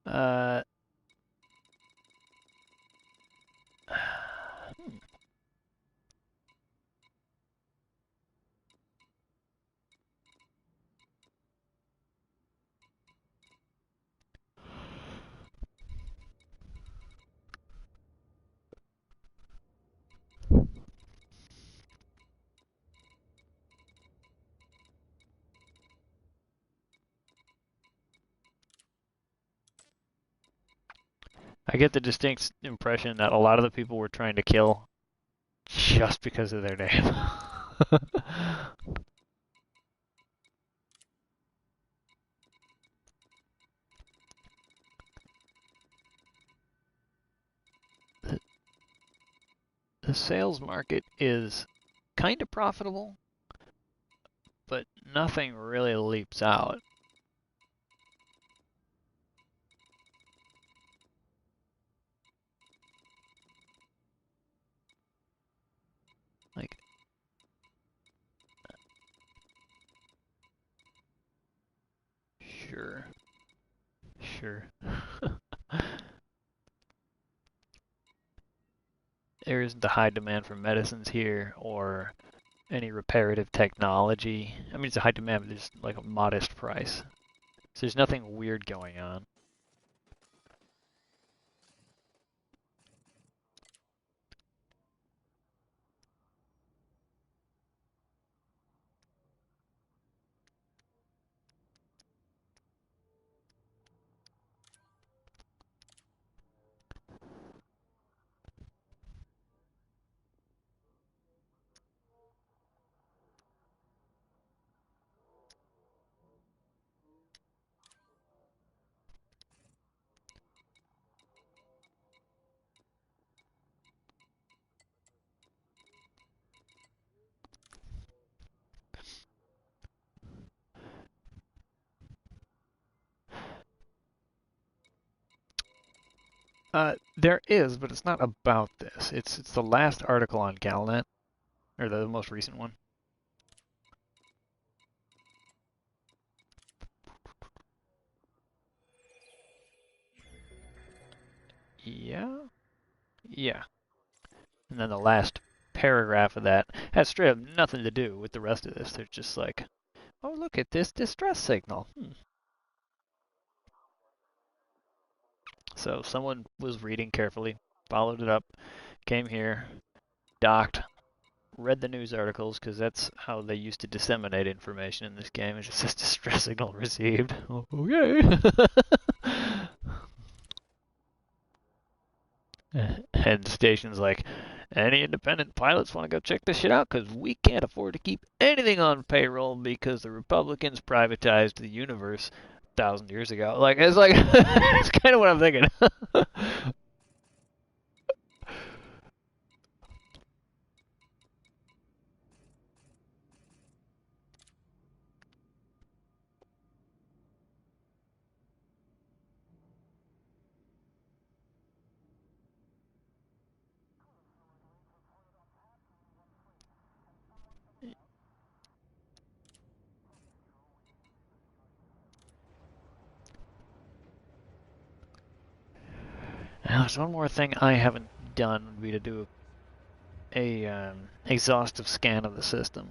Uh, hmm. I get the distinct impression that a lot of the people were trying to kill just because of their name. The sales market is kind of profitable, but nothing really leaps out. Like, sure. Sure. There isn't a high demand for medicines here or any reparative technology. I mean, it's a high demand, but there's like a modest price. So there's nothing weird going on. There is, but it's not about this. It's the last article on Galnet, or the most recent one. Yeah, yeah. And then the last paragraph of that has straight up nothing to do with the rest of this. They're just like, oh, look at this distress signal. So someone was reading carefully, followed it up, came here, docked, read the news articles, because that's how they used to disseminate information in this game. It just says distress signal received. Okay. And the station's like, any independent pilots want to go check this shit out? Because we can't afford to keep anything on payroll because the Republicans privatized the universe 1,000 years ago. Like, it's like, it's kind of what I'm thinking. Now, there's one more thing I haven't done would be to do a exhaustive scan of the system.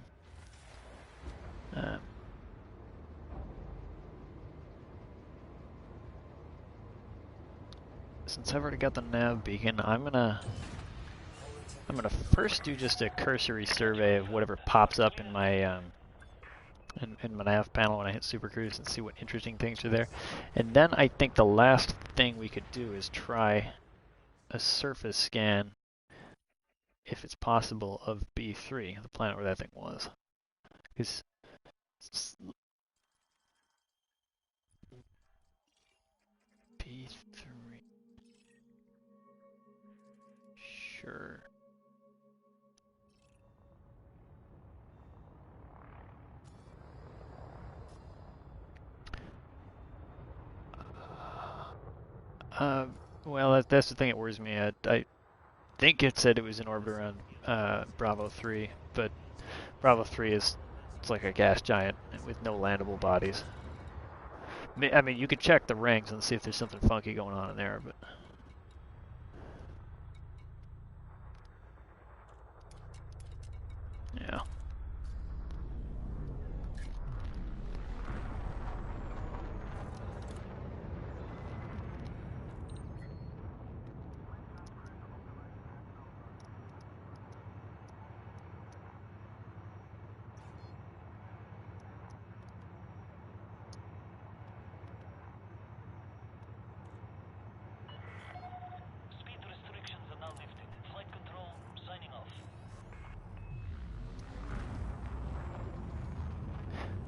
Since I've already got the nav beacon, I'm gonna first do just a cursory survey of whatever pops up in my in my nav panel when I hit Super Cruise and see what interesting things are there. And then I think the last thing we could do is try a surface scan, if it's possible, of B3, the planet where that thing was. Because B3, sure. Well, that's the thing that worries me. I think it said it was in orbit around Bravo 3, but Bravo 3 it's like a gas giant with no landable bodies. I mean, you could check the rings and see if there's something funky going on in there, but yeah. Speed restrictions are now lifted. Flight control signing off.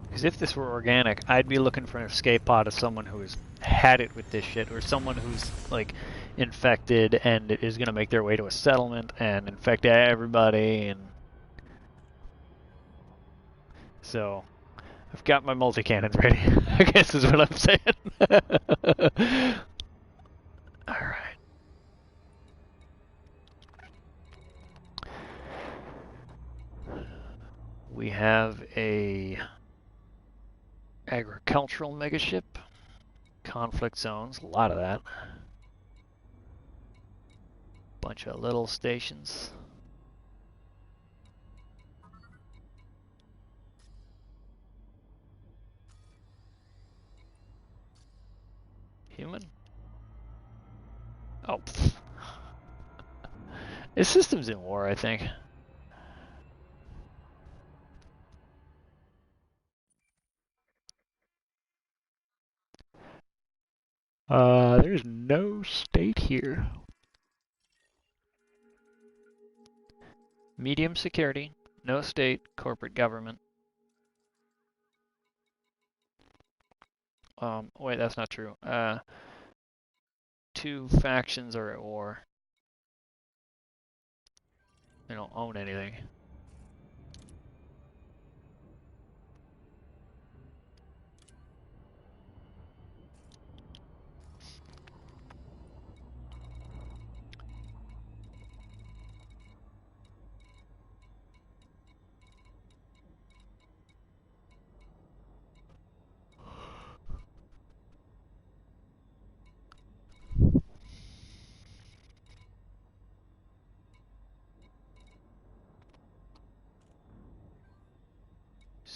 Because if this were organic, I'd be looking for an escape pod of someone who's had it with this shit, or someone who's like infected and is gonna make their way to a settlement and infect everybody. And so I've got my multi-cannons ready, I guess is what I'm saying. Alright. We have a agricultural megaship, conflict zones, a lot of that. Bunch of little stations. Human? Oh, pfft. His system's in war, I think. There's no state here. Medium security, no state, corporate government. Wait, that's not true. Two factions are at war. They don't own anything.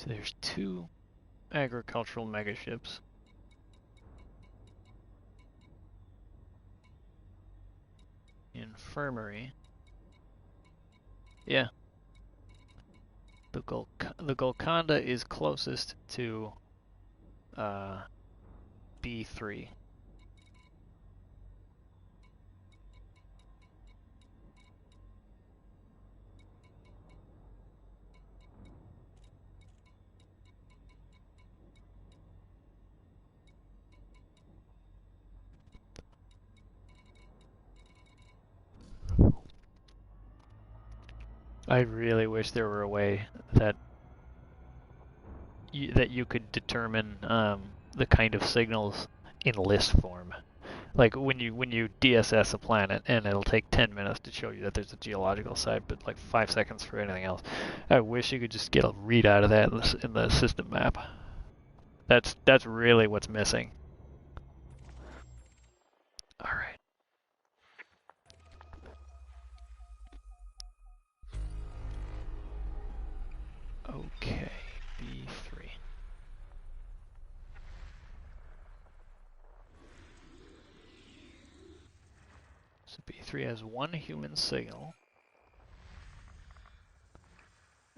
So there's 2 agricultural megaships. Infirmary. Yeah. The Golconda is closest to B3. I really wish there were a way that you could determine the kind of signals in list form. Like when you DSS a planet, and it'll take 10 minutes to show you that there's a geological site, but like 5 seconds for anything else. I wish you could just get a readout of that in the system map. That's really what's missing. All right. Okay, B3. So B3 has 1 human signal.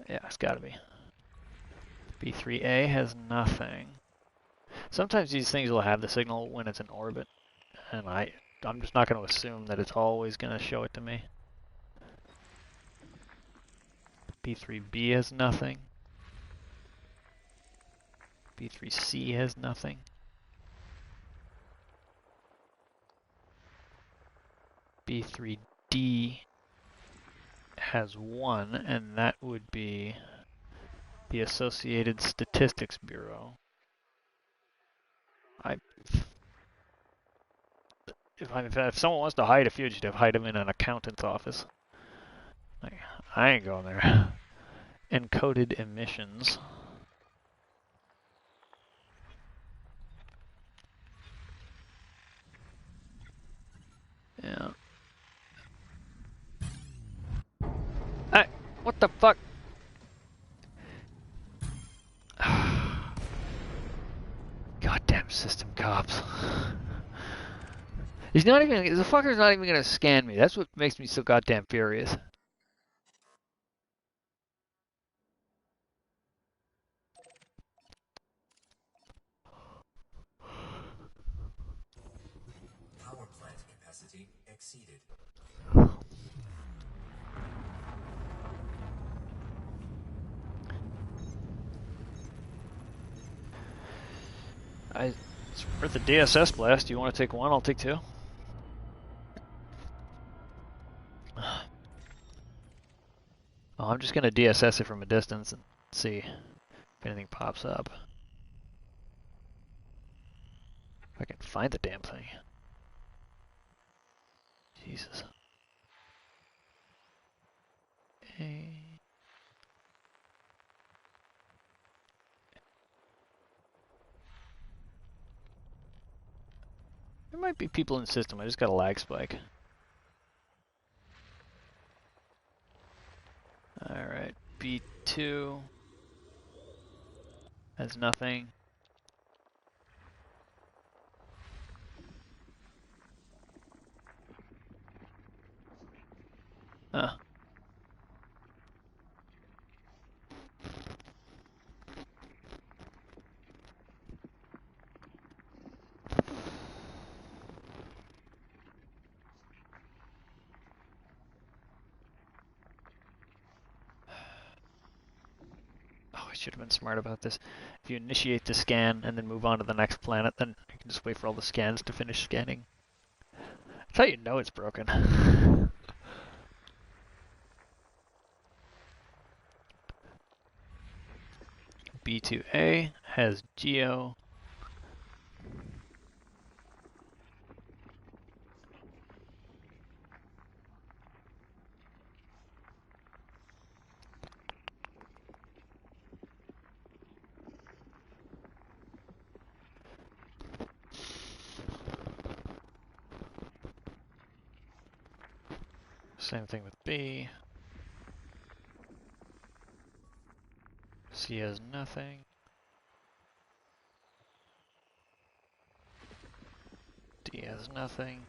Yeah, it's gotta be. B3A has nothing. Sometimes these things will have the signal when it's in orbit, and I'm just not going to assume that it's always going to show it to me. B3B has nothing. B3C has nothing. B3D has 1, and that would be the Associated Statistics Bureau. If someone wants to hide a fugitive, hide him in an accountant's office. I ain't going there. Encoded emissions. Yeah. Hey, what the fuck? Goddamn system cops. He's not even, the fucker's not even gonna scan me. That's what makes me so goddamn furious. Power plant capacity exceeded. It's worth a DSS blast. You want to take 1? I'll take 2. Oh, I'm just gonna DSS it from a distance and see if anything pops up. If I can find the damn thing. Jesus. Hey. There might be people in the system. I just got a lag spike. Alright, B2 has nothing. Huh. Oh, I should have been smart about this. If you initiate the scan and then move on to the next planet, then you can just wait for all the scans to finish scanning. That's how you know it's broken. B2A has Geo. Same thing with B. C has nothing. D has nothing.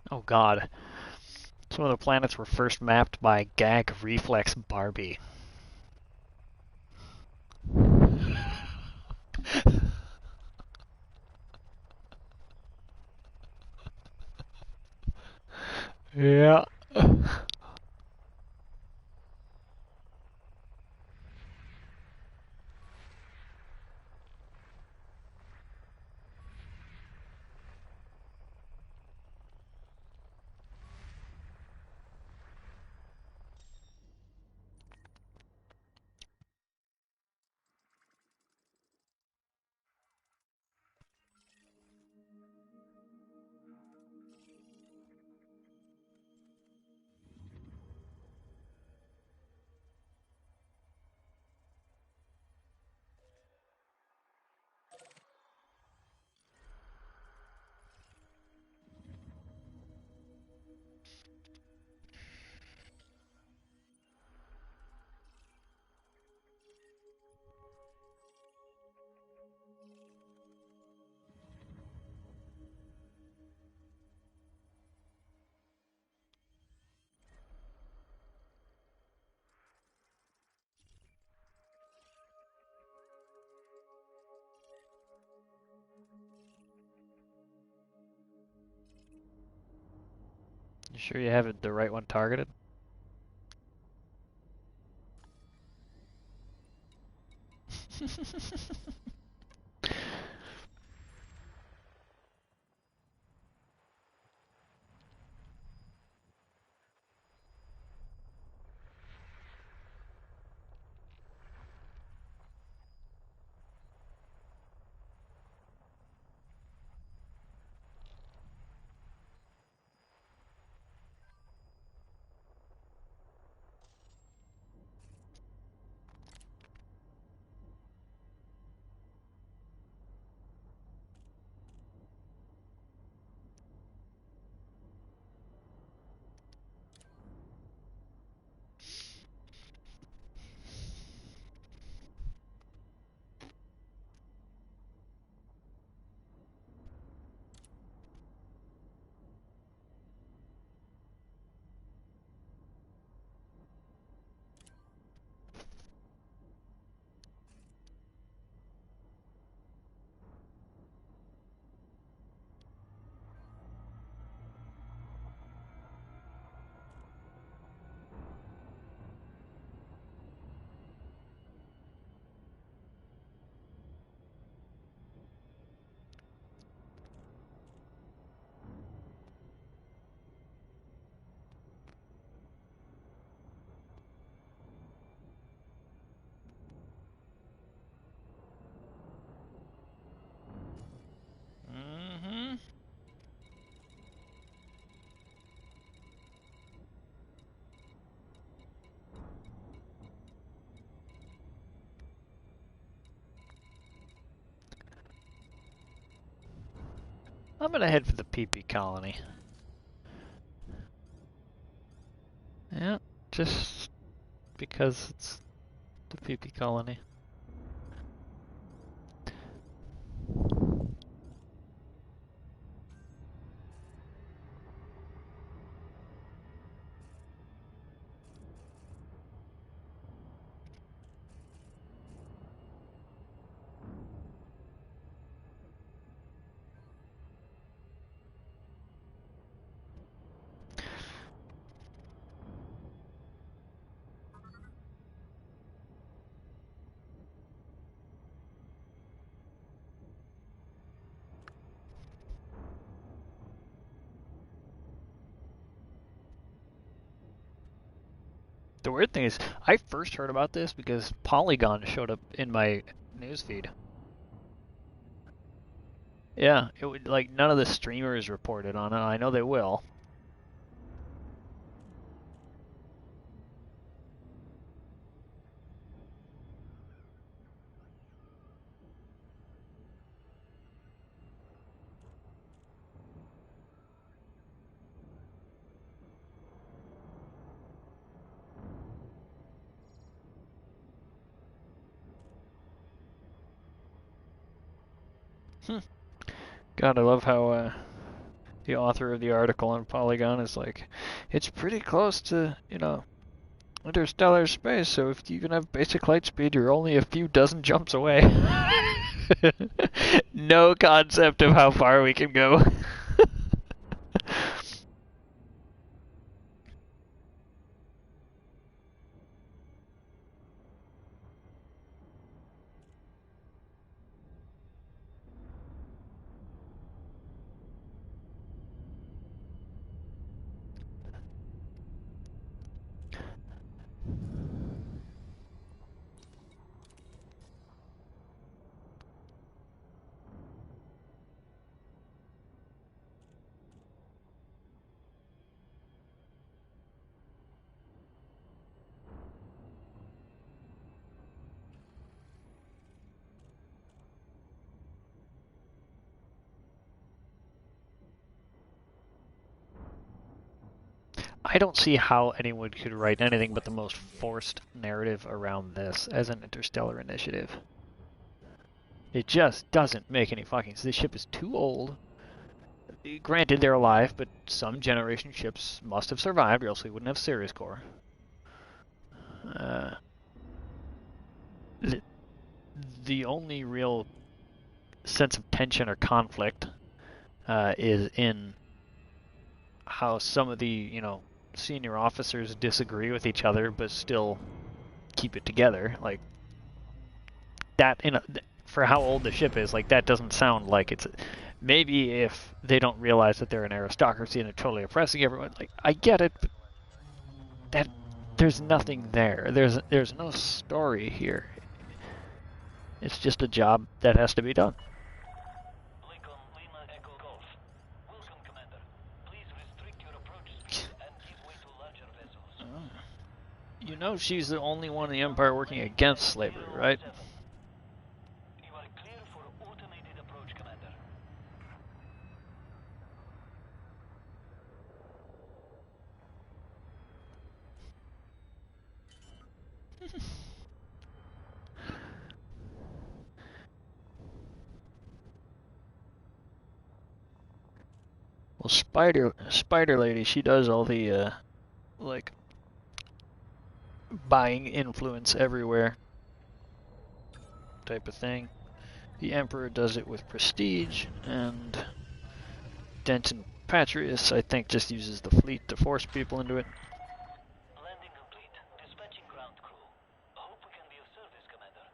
Oh god. Some of the planets were first mapped by Gag Reflex Barbie. Yeah. You sure you have the right one targeted? I'm gonna head for the PP colony. Yeah, just because it's the PP colony. The weird thing is, I first heard about this because Polygon showed up in my newsfeed. Yeah, it would like none of the streamers reported on it. I know they will. God, I love how the author of the article on Polygon is like, it's pretty close to, you know, interstellar space, so if you can have basic light speed, you're only a few dozen jumps away. No concept of how far we can go. I don't see how anyone could write anything but the most forced narrative around this as an interstellar initiative. It just doesn't make any fucking sense. This ship is too old. Granted, they're alive, but some generation ships must have survived, or else we wouldn't have Ceres core. The only real sense of tension or conflict is in how some of the, you know, senior officers disagree with each other, but still keep it together. Like that, for how old the ship is, like that doesn't sound like it's. Maybe if they don't realize that they're an aristocracy and they're totally oppressing everyone, like I get it, but that there's nothing there. There's no story here. It's just a job that has to be done. Lincoln Lima Echo Golf. Welcome, Commander. Please restrict your approach speed and give way to larger vessels. You know she's the only one in the Empire working against slavery, right? You are clear for automated approach, Commander. Well, Spider Lady, she does all the like buying influence everywhere type of thing. The Emperor does it with prestige, and Denton Patrius, I think, just uses the fleet to force people into it. Landing complete. Dispatching ground crew. Hope we can be of service, Commander.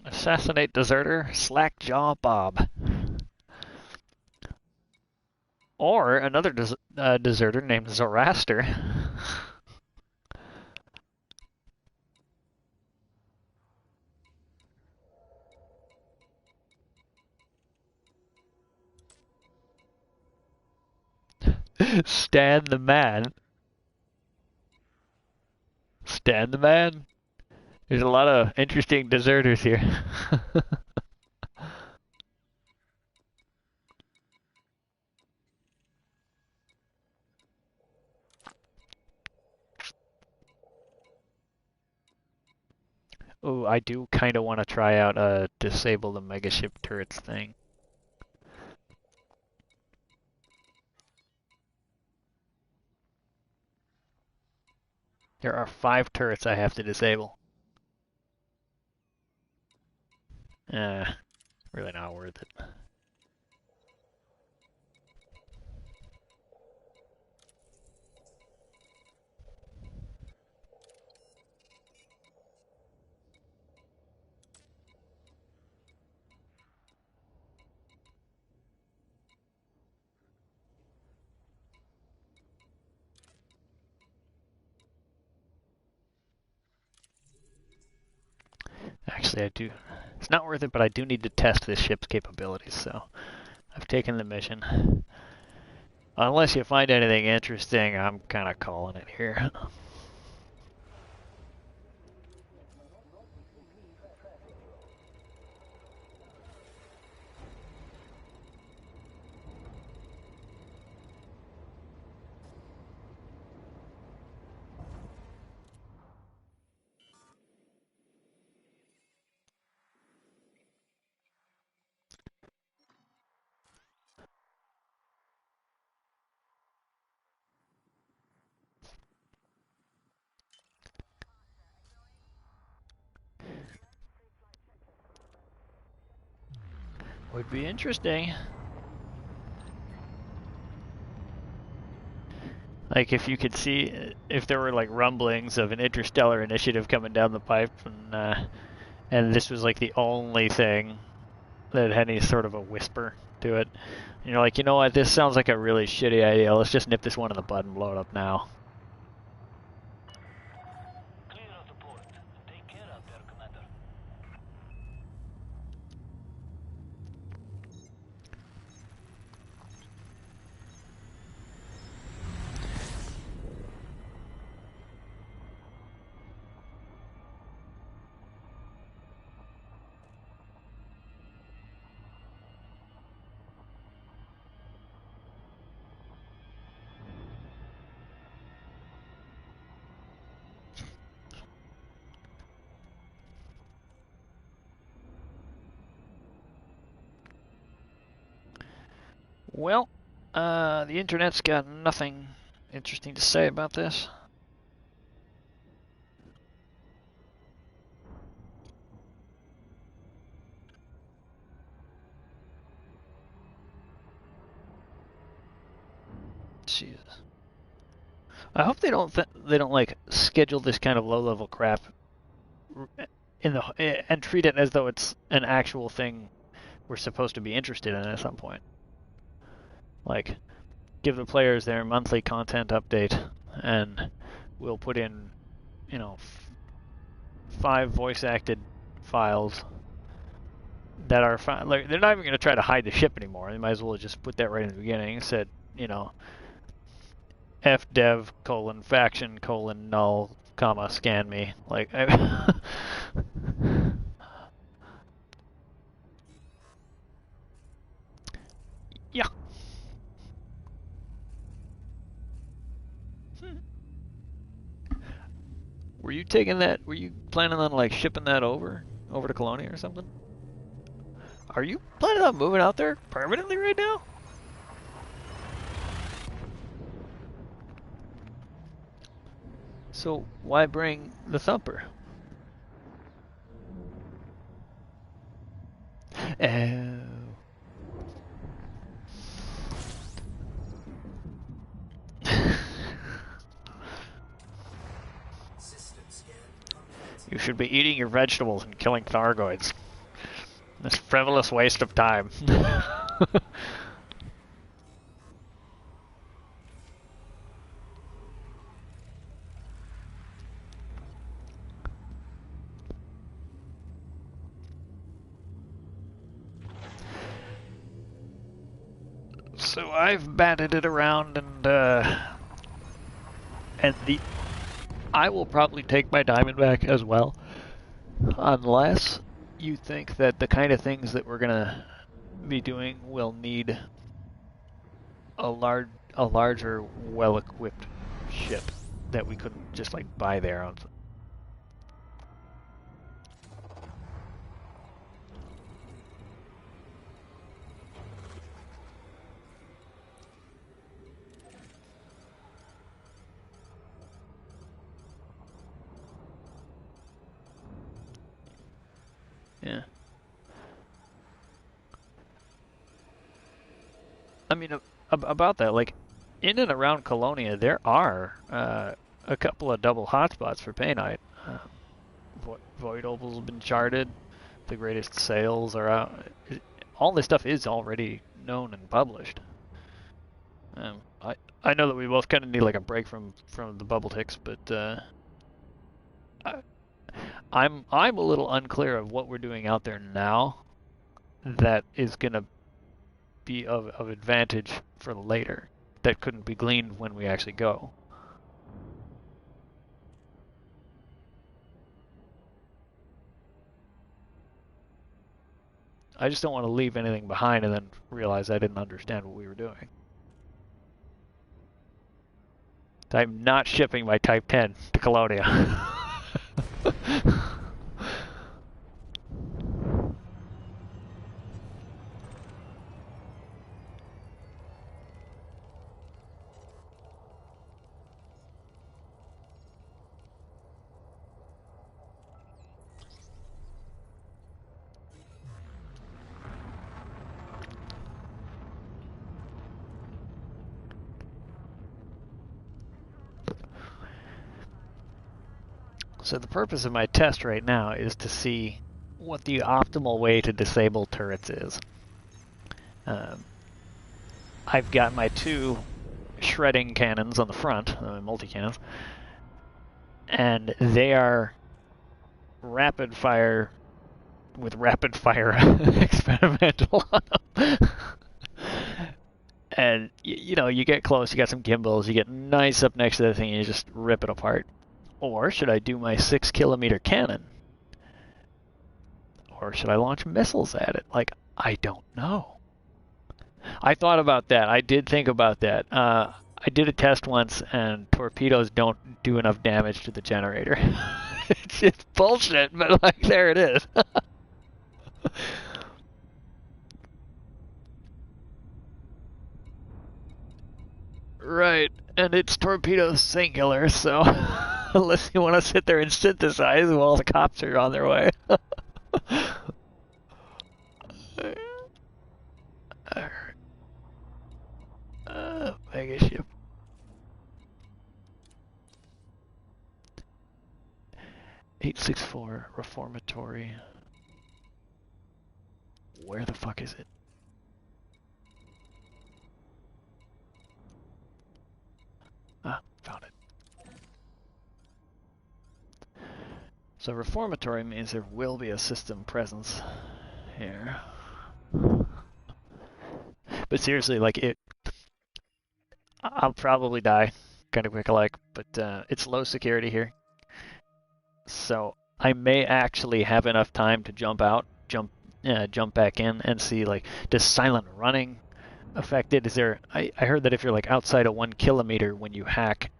Assassinate deserter, Slackjaw Bob. Or another deserter named Zoroaster. Stan the Man. Stan the Man. There's a lot of interesting deserters here. Oh, I do kind of want to try out a disable the megaship turrets thing. There are 5 turrets I have to disable. Really not worth it. Actually, I do. It's not worth it, but I do need to test this ship's capabilities, so I've taken the mission. Unless you find anything interesting, I'm kind of calling it here. Would be interesting. Like if you could see if there were like rumblings of an interstellar initiative coming down the pipe, and this was like the only thing that had any sort of a whisper to it. And you're like, you know what, this sounds like a really shitty idea. Let's just nip this one in the bud and blow it up now. Clear of the port. Take care out there, Commander. Well, the internet's got nothing interesting to say about this. Jesus. I hope they don't like schedule this kind of low-level crap and treat it as though it's an actual thing we're supposed to be interested in at some point. Like, give the players their monthly content update, and we'll put in, 5 voice-acted files that are fine. Like, they're not even going to try to hide the ship anymore. They might as well just put that right in the beginning. Said, fdev : faction : null, comma, scan me. Like, yeah. Were you taking that? Were you planning on like shipping that over to Colonia or something? Are you planning on moving out there permanently right now? So why bring the Thumper? Oh. You should be eating your vegetables and killing Thargoids. This frivolous waste of time. So I've batted it around, and I will probably take my diamond back as well, unless you think that the kind of things that we're gonna be doing will need a larger, well-equipped ship that we couldn't just like buy there on. Yeah. I mean, about that, like, in and around Colonia, there are a couple of double hotspots for Painite. Void Opal's been charted. The greatest sales are out. All this stuff is already known and published. I know that we both kind of need like a break from the bubble ticks, but I'm a little unclear of what we're doing out there now that is gonna be of advantage for later that couldn't be gleaned when we actually go. I just don't want to leave anything behind and then realize I didn't understand what we were doing. I'm not shipping my Type 10 to Colonia. So the purpose of my test right now is to see what the optimal way to disable turrets is. I've got my two shredding cannons on the front, multi-cannons, and they are rapid fire with rapid fire experimental on them. And you know, you get close, you got some gimbals, you get nice up next to the thing, and you just rip it apart. Or should I do my 6-kilometer cannon? Or should I launch missiles at it? Like, I don't know. I thought about that. I did think about that. I did a test once, and torpedoes don't do enough damage to the generator. It's just bullshit, but like, there it is. Right, and it's torpedo singular, so unless you want to sit there and synthesize while the cops are on their way. Mega ship. $864 reformatory. Where the fuck is it? Ah, found it. So reformatory means there will be a system presence here. But seriously, like I'll probably die kind of quick alike, but it's low security here. So I may actually have enough time to jump out, jump back in and see, like, does silent running affect it? Is there, I heard that if you're like outside of 1 kilometer when you hack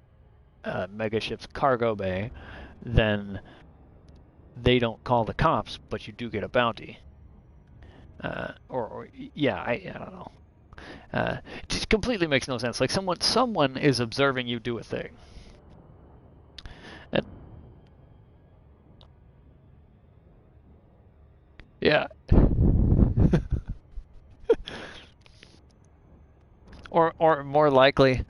Megaship's cargo bay, then they don't call the cops, but you do get a bounty. Yeah, I don't know. It just completely makes no sense. Like someone is observing you do a thing. And yeah. Or more likely,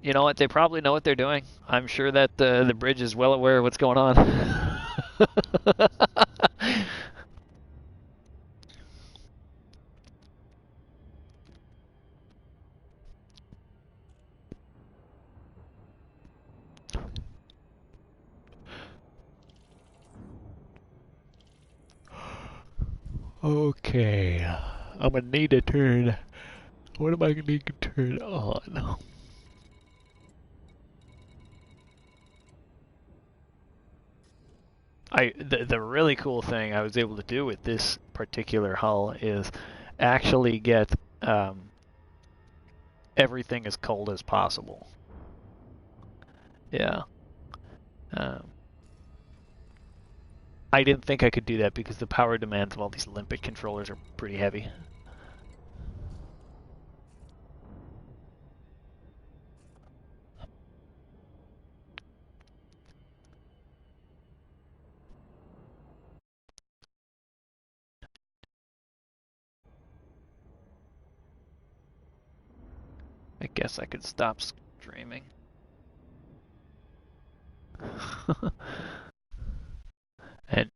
you know what? They probably know what they're doing. I'm sure that the bridge is well aware of what's going on. Okay. I'm gonna need to turn. What am I gonna need to turn on? The really cool thing I was able to do with this particular hull is actually get everything as cold as possible. Yeah. Um, I didn't think I could do that because the power demands of all these limpet controllers are pretty heavy. I guess I could stop streaming. and